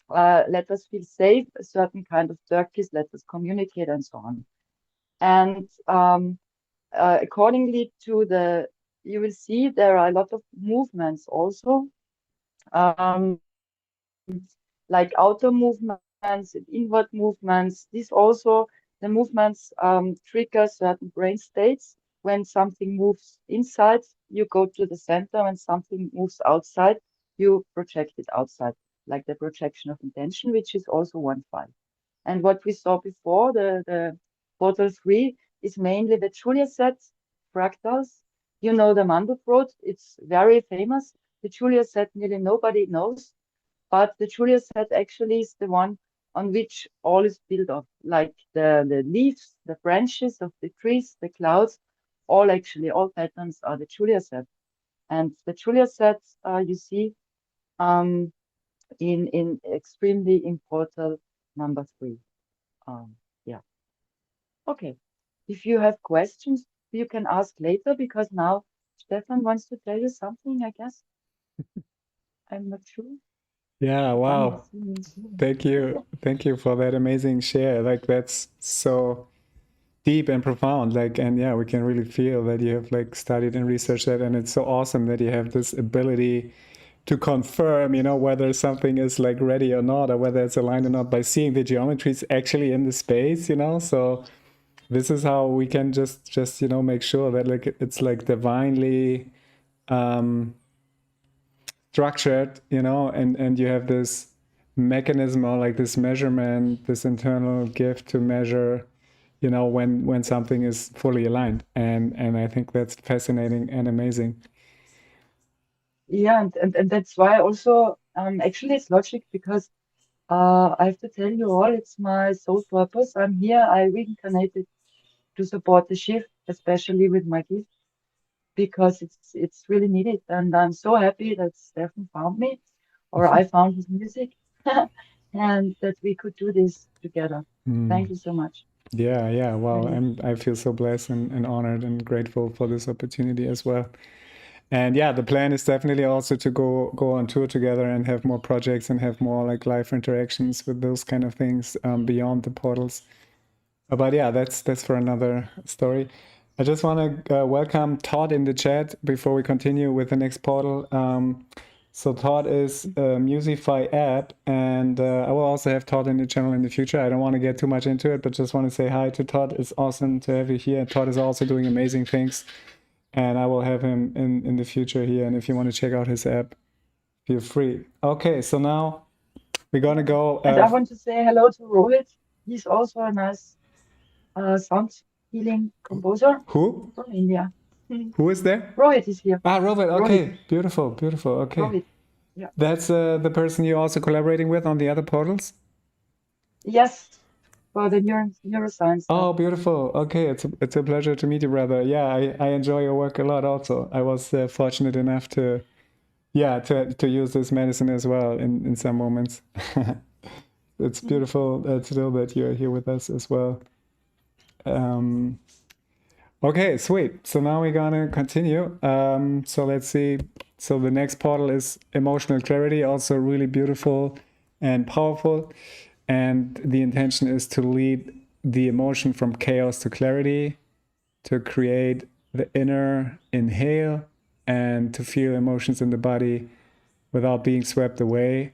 let us feel safe. A certain kind of turquoise let us communicate, and so on. And accordingly to you will see there are a lot of movements also, um, like outer movements and inward movements. These also, the movements trigger certain brain states. When something moves inside, you go to the center. When something moves outside, you project it outside, like the projection of intention, which is also one file. And what we saw before, the portal 3, is mainly the Julia set fractals. You know the Mandelbrot, it's very famous. The Julia set nearly nobody knows, but the Julia set actually is the one on which all is built up, like the leaves, the branches of the trees, the clouds, all patterns are the Julia set. And the Julia set you see um, in extremely in portal number 3. Yeah. Okay. If you have questions, you can ask later, because now Stefan wants to tell you something, I guess. I'm not sure. Yeah, Funny. wow. Thank you. Thank you for that amazing share. Like that's so deep and profound. Like, and yeah, we can really feel that you have like studied and researched that, and it's so awesome that you have this ability to confirm, whether something is like ready or not, or whether it's aligned or not by seeing the geometries actually in the space. So this is how we can just make sure that like it's like divinely structured, and you have this mechanism or like this measurement, this internal gift to measure, when something is fully aligned. And I think that's fascinating and amazing. Yeah, and that's why also actually it's logic, because I have to tell you all, it's my sole purpose. I'm here. I reincarnated to support the shift, especially with my gift, because it's really needed. And I'm so happy that Stefan found me, or I found his music, and that we could do this together. Thank you so much. Yeah. Well, Really. I feel so blessed and honored and grateful for this opportunity as well. And yeah, the plan is definitely also to go on tour together and have more projects and have more like live interactions with those kind of things beyond the portals. But yeah, that's for another story. I just want to welcome Todd in the chat before we continue with the next portal. So Todd is a Musify app, and I will also have Todd in the channel in the future. I don't want to get too much into it, but just want to say hi to Todd. It's awesome to have you here. Todd is also doing amazing things, and I will have him in the future here. And if you want to check out his app, feel free. Okay, so now we're gonna Yeah. go. And I want to say hello to Rohit. He's also a nice sound healing composer Who? from India. Hmm. Who is there? Rohit is here. Ah, Robert. Rohit. Okay, beautiful, beautiful. Okay, Rohit. Yeah. that's the person you're also collaborating with on the other portals. Yes, for the neuroscience stuff. Oh, beautiful. Okay, it's a pleasure to meet you, brother. Yeah, I enjoy your work a lot. Also, I was fortunate enough to to use this medicine as well in some moments. It's Mhm. beautiful still that you're here with us as well. Um, okay, sweet. So now we're gonna continue. So let's see. So the next portal is emotional clarity, also really beautiful and powerful. And the intention is to lead the emotion from chaos to clarity, to create the inner inhale, and to feel emotions in the body without being swept away,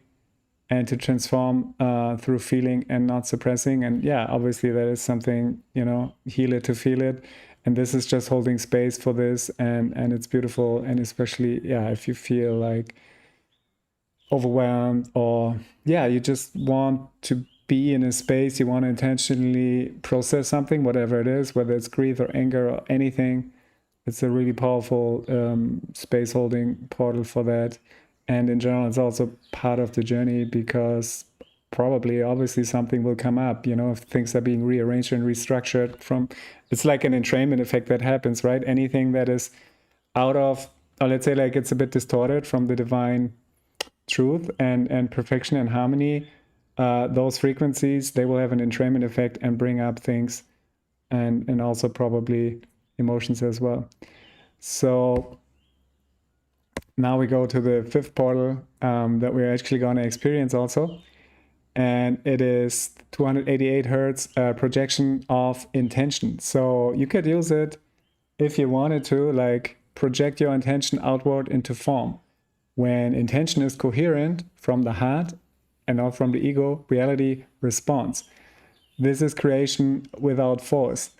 and to transform through feeling and not suppressing. And yeah, obviously that is something, heal it to feel it. And this is just holding space for this, and it's beautiful. And especially, yeah, if you feel like overwhelmed, or yeah, you just want to be in a space, you want to intentionally process something, whatever it is, whether it's grief or anger or anything, it's a really powerful space holding portal for that. And in general, it's also part of the journey, because probably, obviously, something will come up, if things are being rearranged and restructured from, it's like an entrainment effect that happens, right? Anything that is out of, or let's say like it's a bit distorted from the divine truth and perfection and harmony, those frequencies, they will have an entrainment effect and bring up things, and also probably emotions as well. So now we go to the fifth portal that we're actually going to experience also. And it is 288 hertz projection of intention. So you could use it if you wanted to, like project your intention outward into form. When intention is coherent from the heart and not from the ego, reality responds. This is creation without force.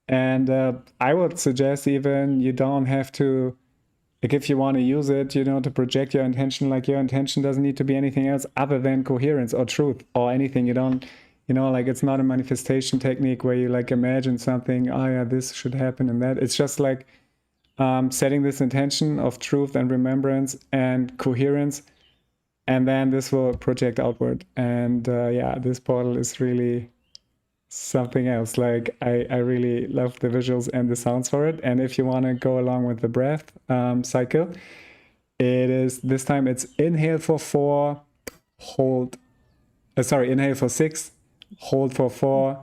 And I would suggest even you don't have to, like if you want to use it, to project your intention, like your intention doesn't need to be anything else other than coherence or truth or anything. You don't, like it's not a manifestation technique where you like imagine something, oh yeah, this should happen and that. It's just like setting this intention of truth and remembrance and coherence, and then this will project outward. And yeah, this portal is really something else. Like I really love the visuals and the sounds for it. And if you want to go along with the breath cycle, it is, this time it's inhale for 4, hold, inhale for 6, hold for 4,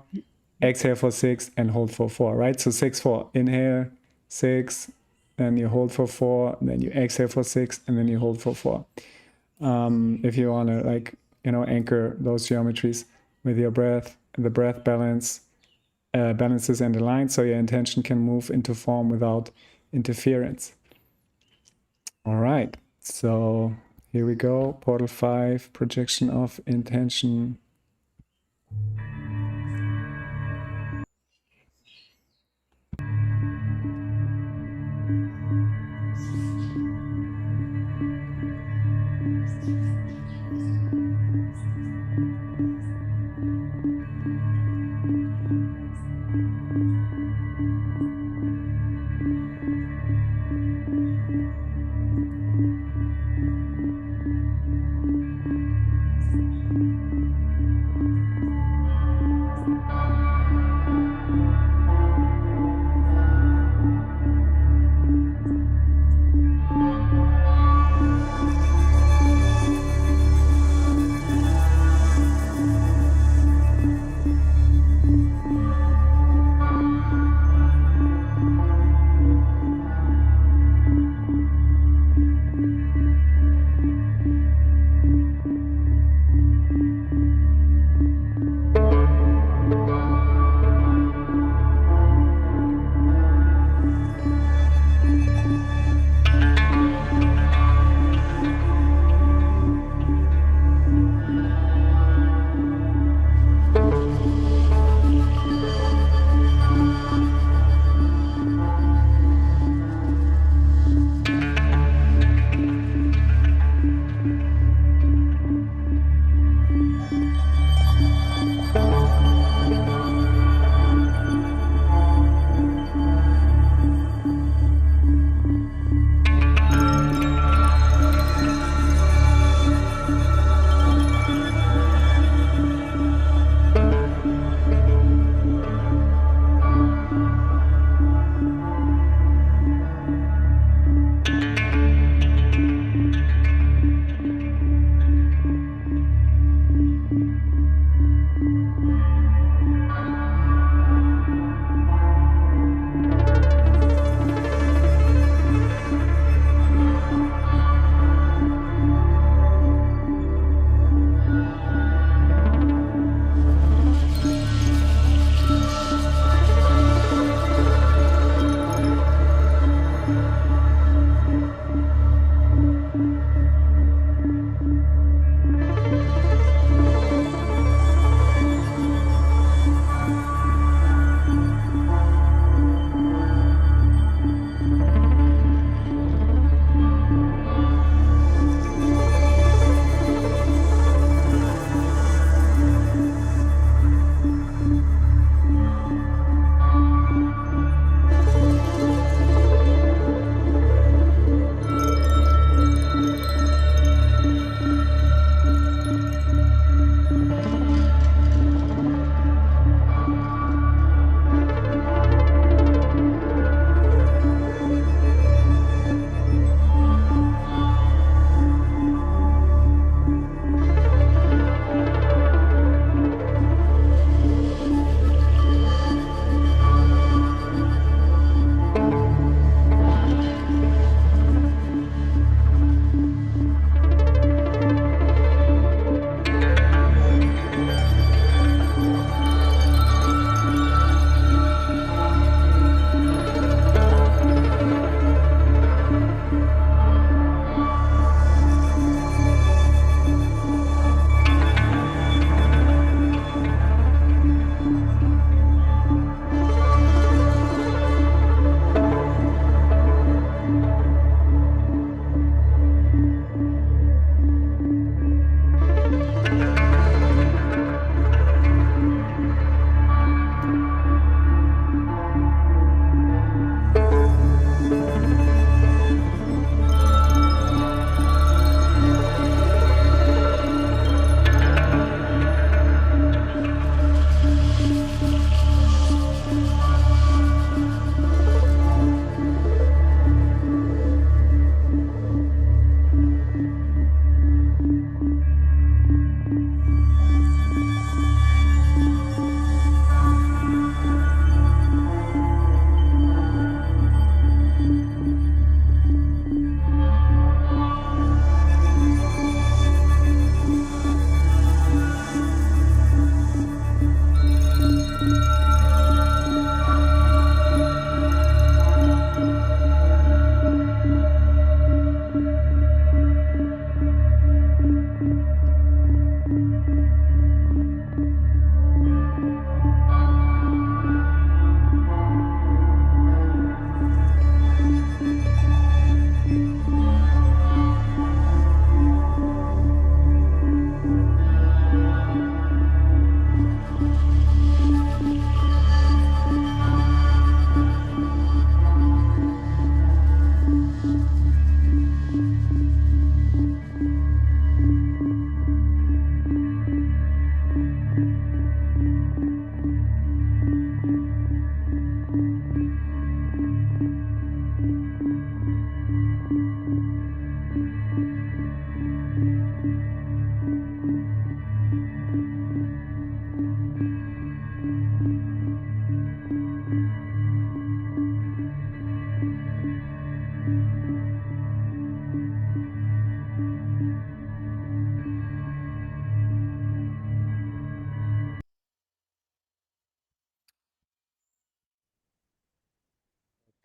exhale for 6, and hold for 4, right? So 6, 4, inhale, 6, then you hold for 4, then you exhale for 6, and then you hold for 4. If you want to like, anchor those geometries with your breath, the breath balances and aligns, so your intention can move into form without interference. All right, so here we go. Portal 5, projection of intention.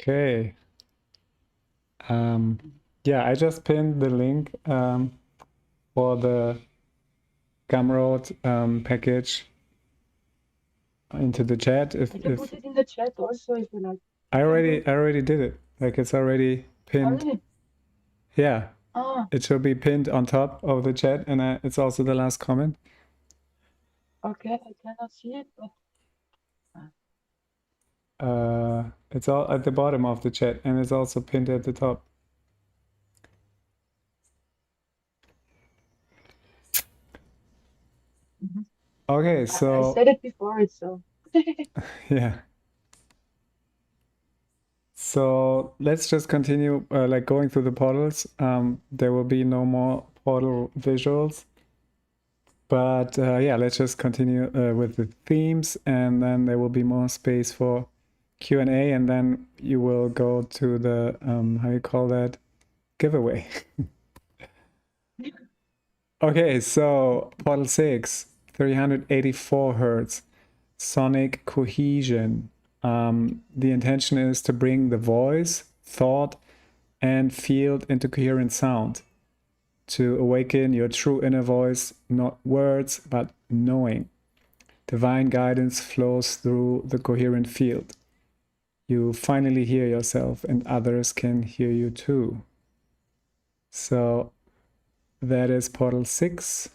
Okay. Yeah, I just pinned the link for the Gumroad package into the chat. I can put it in the chat also if you like. I already did it. Like it's already pinned. Oh, really? Yeah. Ah, It should be pinned on top of the chat, and it's also the last comment. okay, I cannot see it, but It's all at the bottom of the chat, and it's also pinned at the top. Okay, so I said it before, it's so. yeah. So let's just continue like going through the portals. There will be no more portal visuals, but yeah, let's just continue with the themes, and then there will be more space for Q&A, and then you will go to the how you call that, giveaway. Okay, so portal 6, 384 hertz, sonic cohesion. The intention is to bring the voice, thought, and field into coherent sound, to awaken your true inner voice, not words, but knowing. Divine guidance flows through the coherent field. You finally hear yourself, and others can hear you too. So that is portal 6.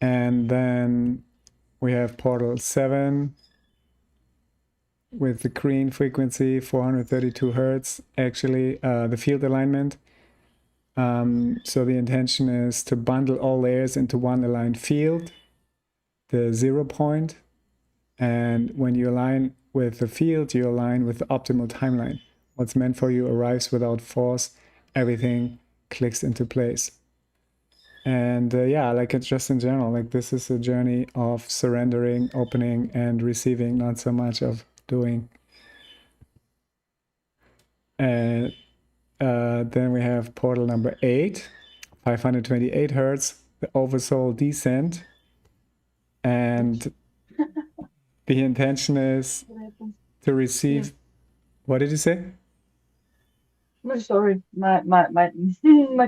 And then we have portal 7 with the green frequency, 432 hertz, actually the field alignment. So the intention is to bundle all layers into one aligned field, the 0 point. And when you align with the field, you align with the optimal timeline. What's meant for you arrives without force. Everything clicks into place. And yeah, like it's just in general, like this is a journey of surrendering, opening, and receiving, not so much of doing. And then we have portal number 8, 528 hertz, the oversoul descent. And the intention is to receive. Yeah. What did you say? No, sorry, my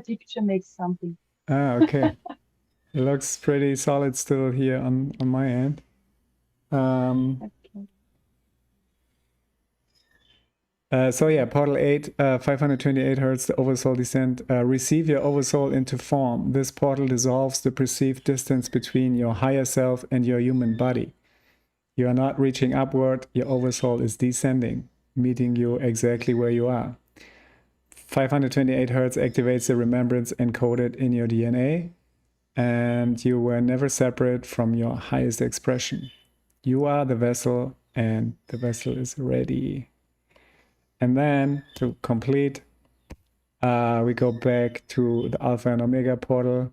picture makes something. Ah, okay. It looks pretty solid still here on my end. Okay. So yeah, portal 8, 528 hertz, the oversoul descent. Receive your oversoul into form. This portal dissolves the perceived distance between your higher self and your human body. You are not reaching upward, your oversoul is descending, meeting you exactly where you are. 528 hertz activates the remembrance encoded in your DNA, and you were never separate from your highest expression. You are the vessel, and the vessel is ready. And then to complete, we go back to the Alpha and Omega portal,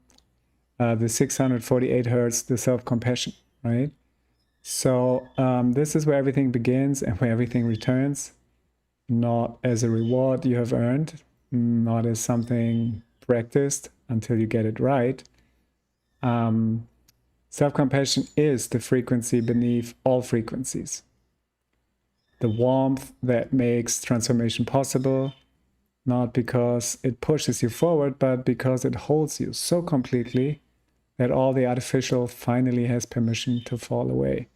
the 648 hertz, the self-compassion, right? So this is where everything begins and where everything returns, not as a reward you have earned, not as something practiced until you get it right. Self-compassion is the frequency beneath all frequencies. The warmth that makes transformation possible, not because it pushes you forward, but because it holds you so completely that all the artificial finally has permission to fall away.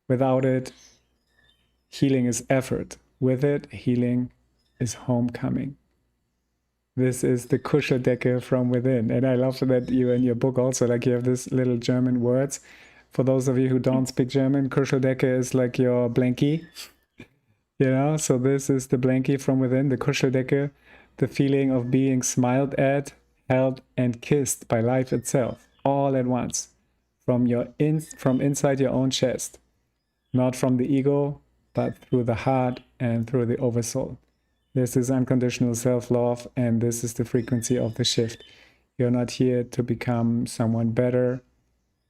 Without it, healing is effort. With it, healing is homecoming. This is the Kuscheldecke from within. And I love that you in your book also, like you have this little German words. For those of you who don't speak German, Kuscheldecke is like your blankie. You know, so this is the blankie from within, the Kuscheldecke, the feeling of being smiled at, held, and kissed by life itself, all at once, from inside your own chest, not from the ego, but through the heart and through the oversoul. This is unconditional self-love, and this is the frequency of the shift. You're not here to become someone better.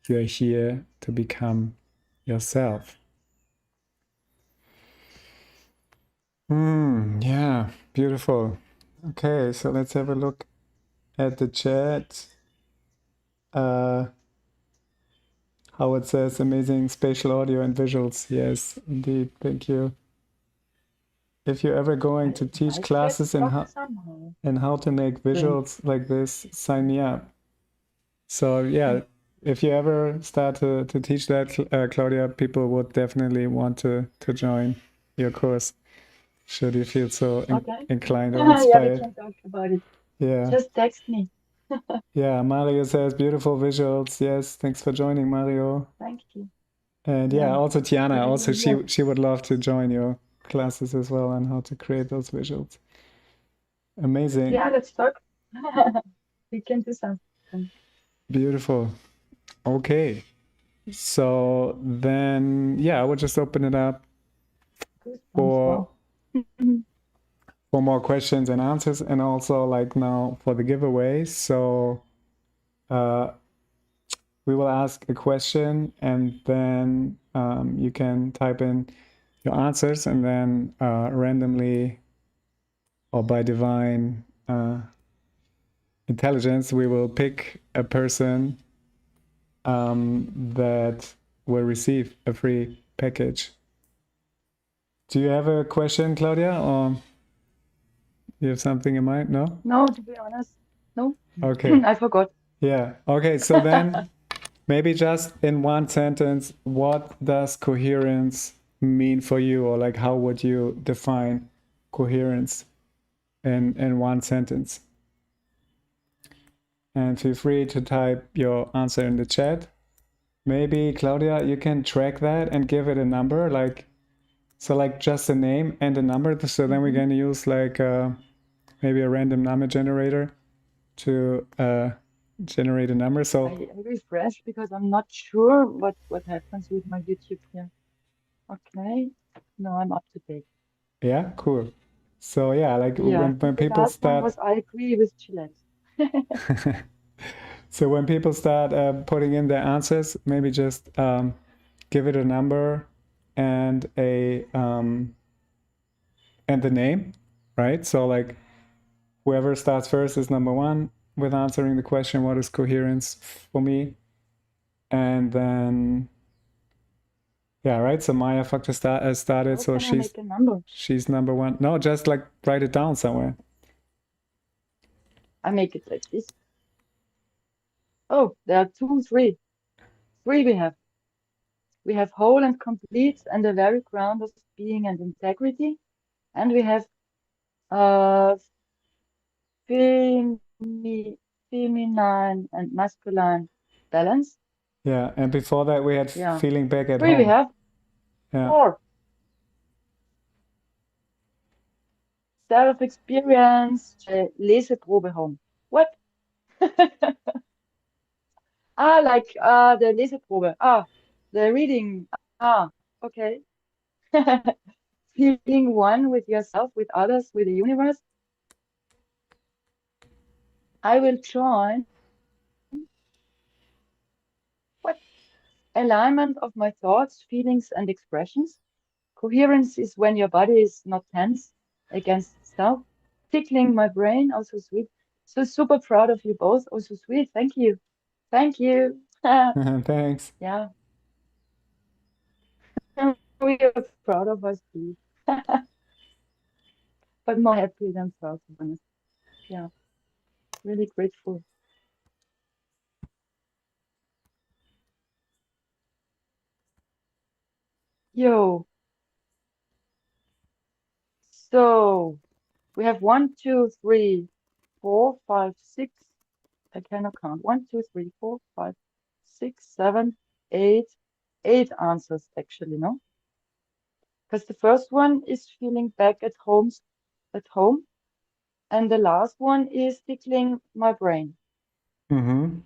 You're here to become yourself. Yeah, beautiful. Okay, so let's have a look at the chat. Howard says amazing spatial audio and visuals. Yes, indeed. Thank you. if you're ever going to teach might get classes in stuck somehow. how to make Think. visuals like this, sign me up. So yeah, if you ever start to teach that, Claudia, people would definitely want to join your course. Should you feel so Okay. inclined or Yeah, we inspired? can talk about it. Yeah. Just text me. Yeah, Mario says beautiful visuals. Yes, thanks for joining, Mario. Thank you. And yeah, Yeah. also Tiana, also Yeah. she would love to join your classes as well on how to create those visuals. Amazing. Yeah, let's talk. We can do something. Beautiful. Okay. So then yeah, I would just open it up Goosebumps. for Wow. more questions and answers, and also like now for the giveaway. So uh, we will ask a question, and then you can type in your answers, and then randomly or by divine intelligence, we will pick a person that will receive a free package. Do you have a question, Claudia, or you have something in mind? No? No, to be honest, no. Okay. I forgot. Yeah. Okay. So then maybe just in one sentence, what does coherence mean for you? Or like how would you define coherence in one sentence? And feel free to type your answer in the chat. Maybe Claudia, you can track that and give it a number, like so like just a name and a number. So then we're gonna use like maybe a random number generator to generate a number. So I refresh because I'm not sure what happens with my YouTube here. Okay. No, I'm up to date. yeah, cool. So yeah, like Yeah. when The people last one start was I agree with Gillette. so when people start putting in their answers, maybe just give it a number and a and the name, right? So like whoever starts first is number one with answering the question, what is coherence for me? And then yeah, right. So Maya Factor started, How so can I make a number? she's number one. No, just like write it down somewhere. I make it like this. Oh, there are two, three. Three we have. We have whole and complete and the very ground of being and integrity. And we have uh femi feminine and masculine balance. Yeah, and before that we had Yeah. feeling back at Three we home. have. Yeah. Four. Self-experience. Leseprobe home. What? Like the Leseprobe. The reading. Okay. Feeling one with yourself, with others, with the universe. I will join. What? Alignment of my thoughts, feelings, and expressions. Coherence is when your body is not tense against itself. Tickling my brain, also sweet. So super proud of you both. Also sweet. Thank you. Thank you. Thanks. Yeah. We are proud of us too. But more happy than proud, to be honest. Yeah. Really grateful. Yo. So we have 1, 2, 3, 4, 5, 6. I cannot count. 1, 2, 3, 4, 5, 6, 7, 8. 8 answers actually, no? Because the first one is feeling back at home, and the last one is tickling my brain. Mm-hmm.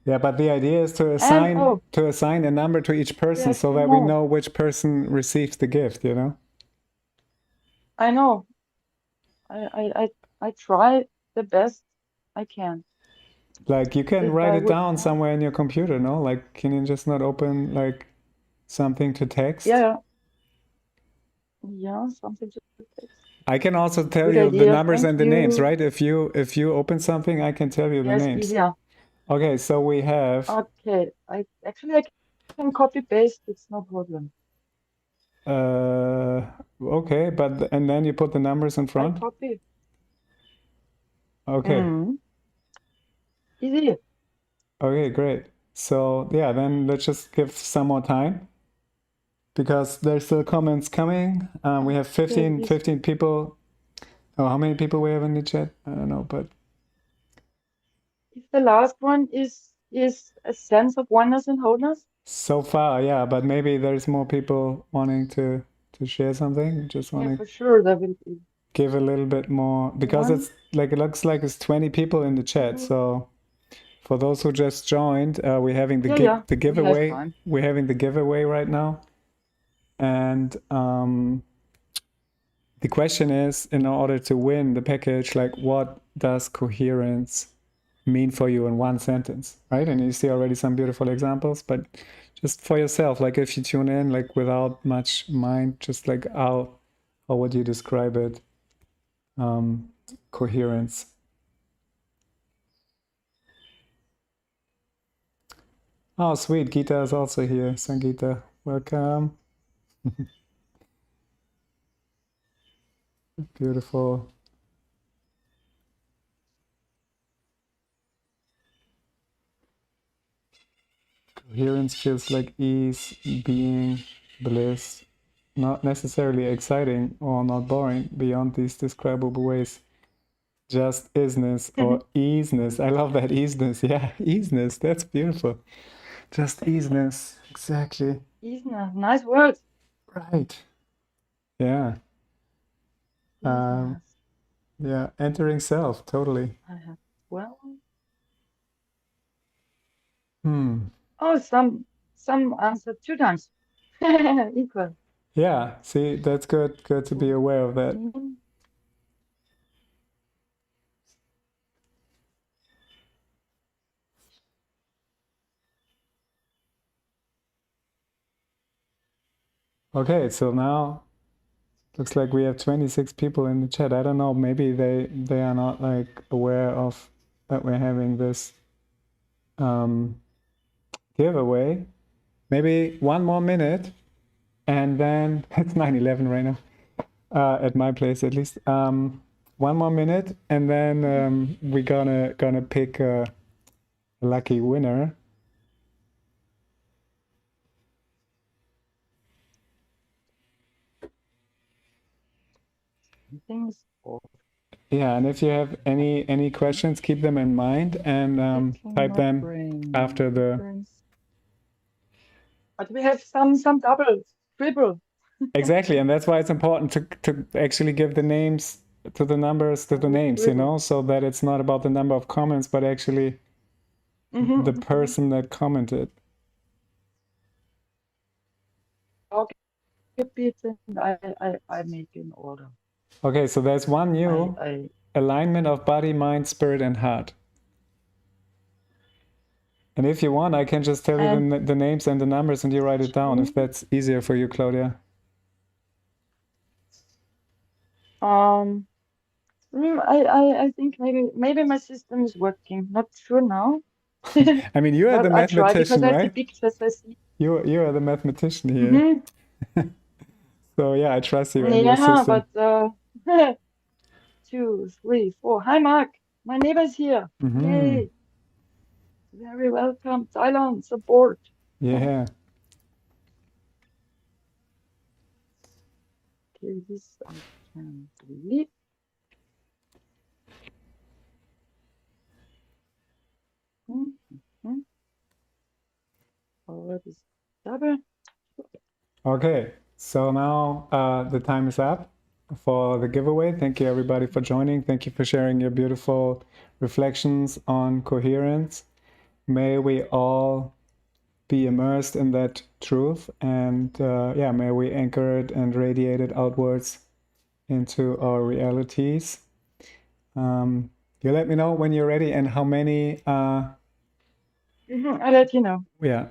Yeah, but the idea is to And assign a number to each we person have so two that we more. know which person receives the gift, you know? I know. I try the best I can. Like you can If write I it would down count. somewhere in your computer, no? Like can you just not open like something to text? Yeah, yeah, something to text. I can also tell Good you the idea. numbers Thank and the names, you. right? If you open something, I can tell you the Yes, names. easier. Okay, so we have Okay. I can copy paste. It's no problem. uh Okay, but and then you put the numbers in I front? copy. Okay. Mm. Easy. Okay, great. So yeah, then let's just give some more time because there's still comments coming. We have Okay, 15 people. Oh, how many people we have in the chat? I don't know, but if the last one is a sense of oneness and wholeness. so far, yeah, but maybe there's more people wanting to share something. Just want Yeah, to for sure there will be give a little bit more because one, it's like it looks like it's 20 people in the chat. two. So for those who just joined, we're having Yeah, yeah, the we have giveaway. time. We're having the giveaway right now, and the question is, in order to win the package, like what does coherence mean for you in one sentence, right? And you see already some beautiful examples, but just for yourself, like if you tune in, like without much mind, just like how would you describe it? Coherence. Oh, sweet. Gita is also here. Sangeeta, welcome. Beautiful. Coherence feels like ease, being, bliss, not necessarily exciting or not boring beyond these describable ways. Just isness or easiness. I love that easiness. Yeah, easiness. That's beautiful. Just easiness. Exactly. Isna, nice words. Right. Yeah. Um, Isna. yeah. Entering self. Totally. I have well. Hmm. Oh, some answered two times. Equal. Yeah. See, that's good. Good to be aware of that. Mm. Okay. So now looks like we have 26 people in the chat. I don't know. Maybe they are not like aware of that we're having this um, giveaway. Maybe one more minute, and then it's 9:11 right now at my place at least. One more minute, and then we're gonna pick a lucky winner. Things off. Yeah, and if you have any questions, keep them in mind and Taking type my them brain. after the. Coherence. But we have some double, triple. Exactly, and that's why it's important to actually give the names to the numbers to the names, you Triple. know, so that it's not about the number of comments, but actually the person that commented. Okay, bitte. I make an order. Okay, so there's one new I alignment of body, mind, spirit, and heart. And if you want, I can just tell you and the names and the numbers, and you write it down if two. that's easier for you, Claudia. Um. I think maybe my system is working. Not sure now. I mean, you are the But I try because mathematician, I have the right? pictures I see. You are the mathematician here. Mm-hmm. So yeah, I trust you and your Yeah, system. but 2, 3, 4. Hi, Mark. My neighbor's here. Mm-hmm. Yay. Very welcome. Thailand support. Yeah. Okay, this I can delete. Mm-hmm. Forward is double. Okay. So now the time is up for the giveaway. Thank you everybody for joining. Thank you for sharing your beautiful reflections on coherence. May we all be immersed in that truth, and yeah, may we anchor it and radiate it outwards into our realities. You let me know when you're ready and how many I'll let you know. yeah,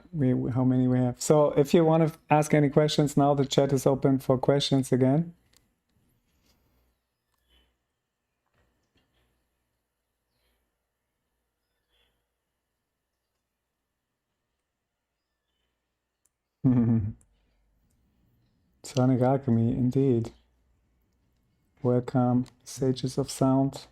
how many we have. So if you want to ask any questions now, the chat is open for questions again. So Sonic alchemy, indeed. Welcome, sages of sound.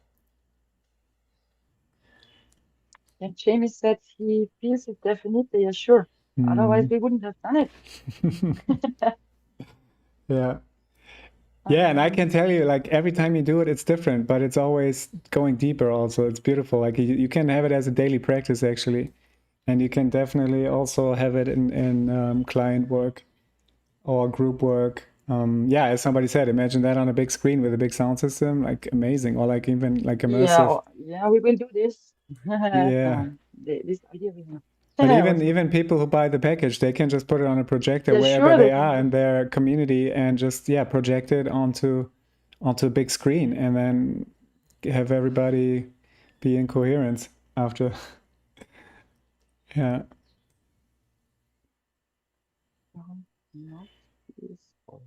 And Jamie said he feels it definitely, yeah, sure. Otherwise, we wouldn't have done it. Yeah. Yeah, and I can tell you, like, every time you do it, it's different, but it's always going deeper also. It's beautiful. Like, you can have it as a daily practice, actually. And you can definitely also have it in client work or group work. Yeah, as somebody said, imagine that on a big screen with a big sound system, like amazing, or like even like Yeah, immersive. yeah, we will do this. Yeah. This idea we But have. even Also, even people who buy the package, they can just put it on a projector yeah, wherever sure they they can are do. in their community and just project it onto a big screen and then have everybody be in coherence after. Yeah. Not this also.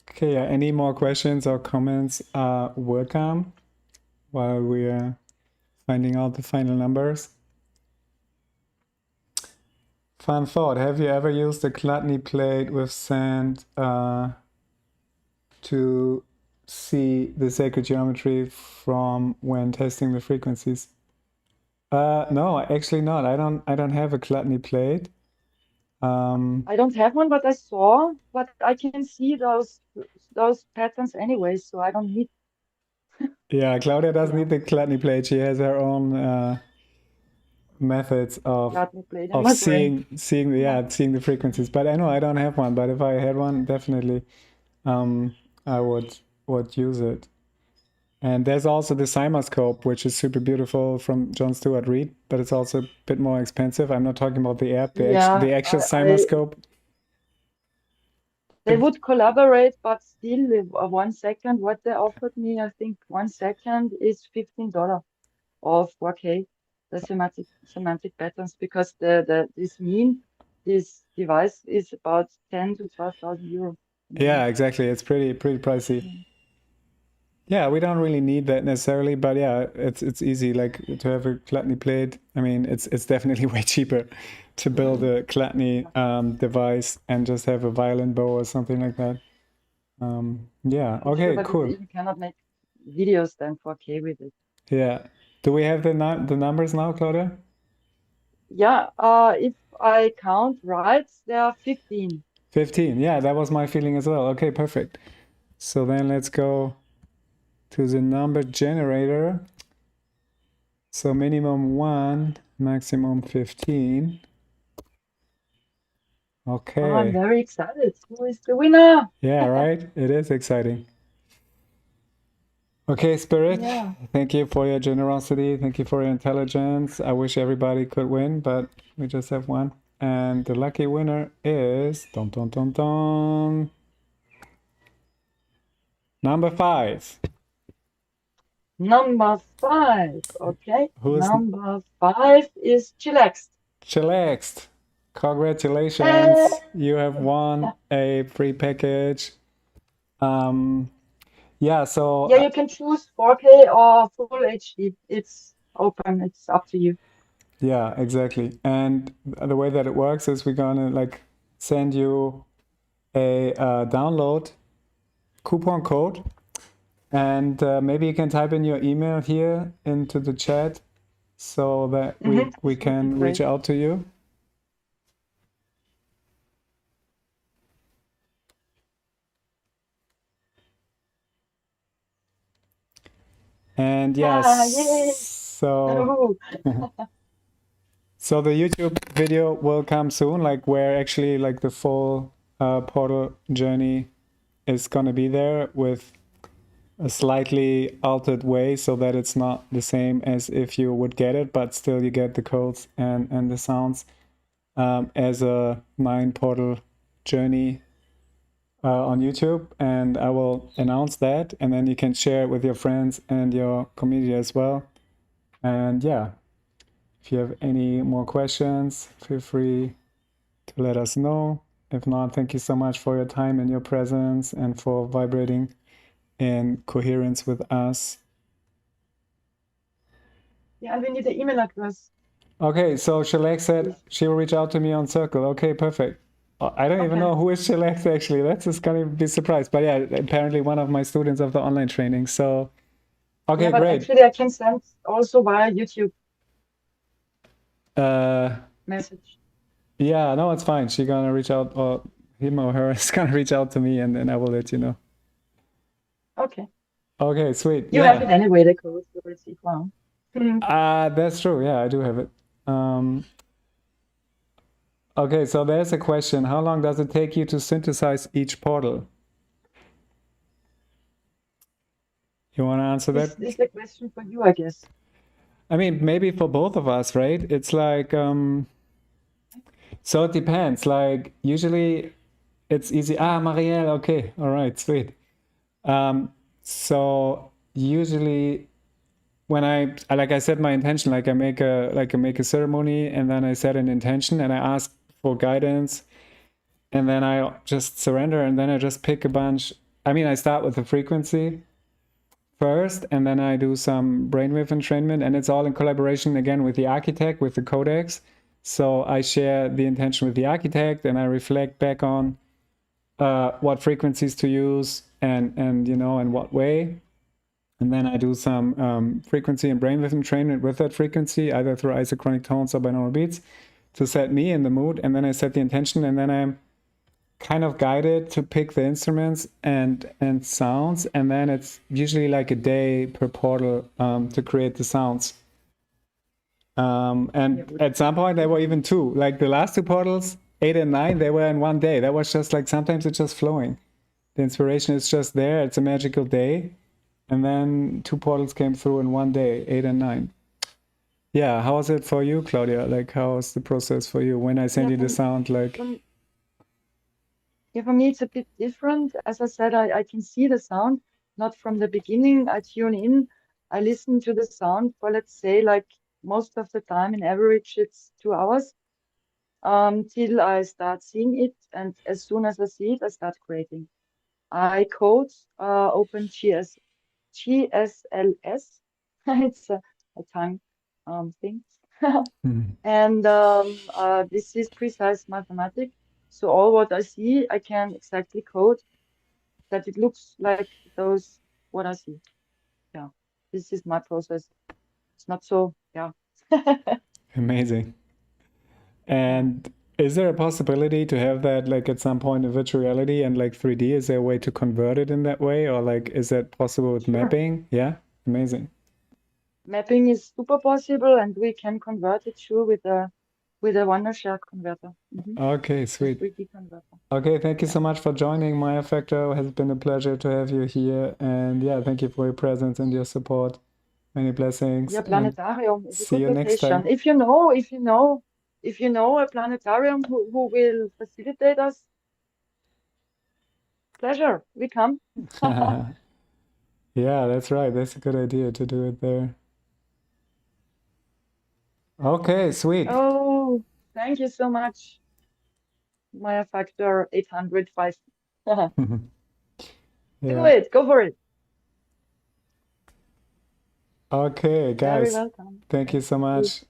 Okay, yeah. Any more questions or comments are welcome while we are finding out the final numbers. Fun thought. Have you ever used a gluttony plate with sand to see the sacred geometry from when testing the frequencies? No, actually not. I don't have a gluttony plate. I don't have one, but I saw, but I can see those patterns anyway, so I don't need Yeah, Claudia doesn't yeah need the gluttony plate. She has her own methods gluttony plate in of my brain. Yeah. seeing the frequencies. But I know I don't have one. But if I had one, definitely I would use it. And there's also the CymaScope, which is super beautiful from John Stewart Reed, but it's also a bit more expensive. I'm not talking about the app, Yeah, the actual I CymaScope. they would collaborate, but still 1 second. What they offered me, I think 1 second is $15 of 4K, the semantic patterns, because this device is about 10 to 12,000 euro. Yeah, exactly. It's pretty pricey. Mm. Yeah, we don't really need that necessarily, but yeah, it's easy like to have a gluttony plate. I mean, it's definitely way cheaper to build a gluttony device and just have a violin bow or something like that. Yeah, Yeah, sure, okay, but cool. you cannot make videos then 4K with it. Yeah. Do we have the numbers now, Claudia? Yeah, if I count right, there are 15. 15. Yeah, that was my feeling as well. Okay, perfect. So then let's go to the number generator. So minimum 1, maximum 15. Oh, I'm Okay. very excited. Who is the winner? Yeah, right? It is exciting. Okay, Spirit, Yeah. thank you for your generosity. Thank you for your intelligence. I wish everybody could win, but we just have one. And the lucky winner is dun, dun, dun, dun, number 5. Number 5. Okay. Who's Number 5 is chillaxed. chillaxed? Hey! Congratulations. You have won a free package. Um, yeah, so Yeah, you can choose 4K or full HD. It's open. It's up to you. yeah, exactly. And the way that it works is we're gonna like send you a download coupon code, and maybe you can type in your email here into the chat so that we This would be can reach great. out to you. And yes, Ah, yay! so Oh, so the YouTube video will come soon, like where actually like the full portal journey is gonna be there with a slightly altered way so that it's not the same as if you would get it, but still you get the codes and the sounds as a mind portal journey on YouTube. And I will announce that, and then you can share it with your friends and your community as well. And yeah, if you have any more questions, feel free to let us know. If not, thank you so much for your time and your presence and for vibrating in coherence with us. yeah, and we need the email address. Okay, so Shalek said Please. she will reach out to me on Circle. Okay, perfect. I don't even Okay. know who is Shalek actually. That's just gonna be surprised. But yeah, apparently one of my students of the online training. So Yeah, okay, but great. actually I can send also via YouTube Uh, message. yeah, no, it's fine. She gonna reach out, or him or her is gonna reach out to me, and then I will let you know. Okay. Okay, sweet. You have it Yeah. anyway, the code, so it's equal. That's true. Yeah, I do have it. Um, okay, so there's a question. How long does it take you to synthesize each portal? You want to answer This that? is a question for you, I guess. I mean, maybe for both of us, right? It's like, so it depends. Like, usually it's easy. Ah, Marielle, okay. All right, sweet. Um, so usually when like I set my intention, like I make a ceremony and then I set an intention and I ask for guidance and then I just surrender and then I just pick a bunch. I mean, I start with the frequency first and then I do some brainwave entrainment and it's all in collaboration again with the architect, with the codex. So I share the intention with the architect and I reflect back on what frequencies to use and you know in what way. And then I do some frequency and brainwave entrainment with that frequency, either through isochronic tones or binaural beats, to set me in the mood. And then I set the intention, and then I'm kind of guided to pick the instruments and sounds. And then it's usually like a day per portal to create the sounds. Yeah, And good. at some point, there were even two. Like the last two portals, 8 and 9, they were in one day. That was just like sometimes it's just flowing. The inspiration is just there. It's a magical day. And then two portals came through in one day, 8 and 9. Yeah, how was it for you, Claudia? Like, how was the process for you when I send Yeah, you the sound? Like, from, yeah, for me it's a bit different. As I said, I can see the sound, not from the beginning. I tune in, I listen to the sound for, let's say, like most of the time, in average, it's 2 hours, till I start seeing it. And as soon as I see it, I start creating. I code, open GSLS. It's a tongue thing. hmm, And this is precise mathematics. So all what I see, I can exactly code that it looks like those what I see. Yeah, this is my process. It's not so, yeah. amazing. Yeah, And is there a possibility to have that like at some point in virtual reality and like 3D? Is there a way to convert it in that way? Or like, is that possible with sure. mapping? Yeah, amazing. Mapping is super possible, and we can convert it sure with a Wondershare converter. Okay, A sweet. 3D converter. Okay, thank you Yeah. so much for joining. Maya Factor has been a pleasure to have you here. And yeah, thank you for your presence and your support. Many blessings Yeah, and planetarium is a see good you next location. time. If you know a planetarium who will facilitate us, pleasure, we come. Yeah, that's right. That's a good idea to do it there. Okay, sweet. Oh, thank you so much. Maya factor 805. Do Yeah. it, go for it. Okay, Very guys, welcome. thank you Thank so you. much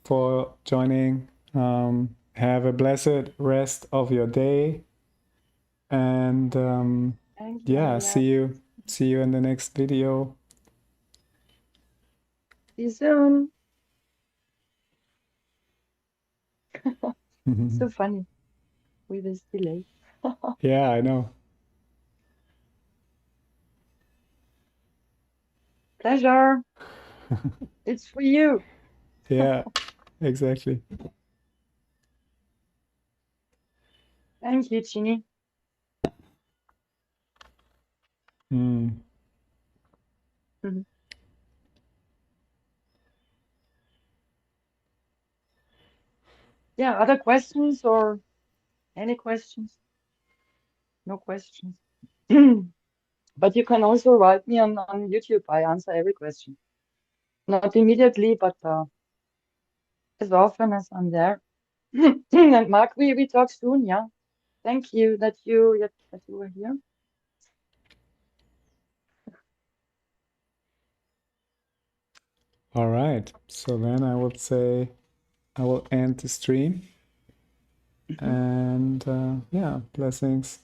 for joining. Have a blessed rest of your day. And Thank you, yeah, Andreas. see you in the next video. See you soon. So funny with this delay. Yeah, I know. Pleasure. It's for you. Yeah, exactly. Thank you, Chini. Mm. Mhm. Yeah, other questions or any questions? No questions. But you can also write me on YouTube. I answer every question. Not immediately, but as often as I'm there. And Mark, we talk soon, yeah. Thank you that you were here. All right. So then I would say I will end the stream. Mhm. And yeah, blessings.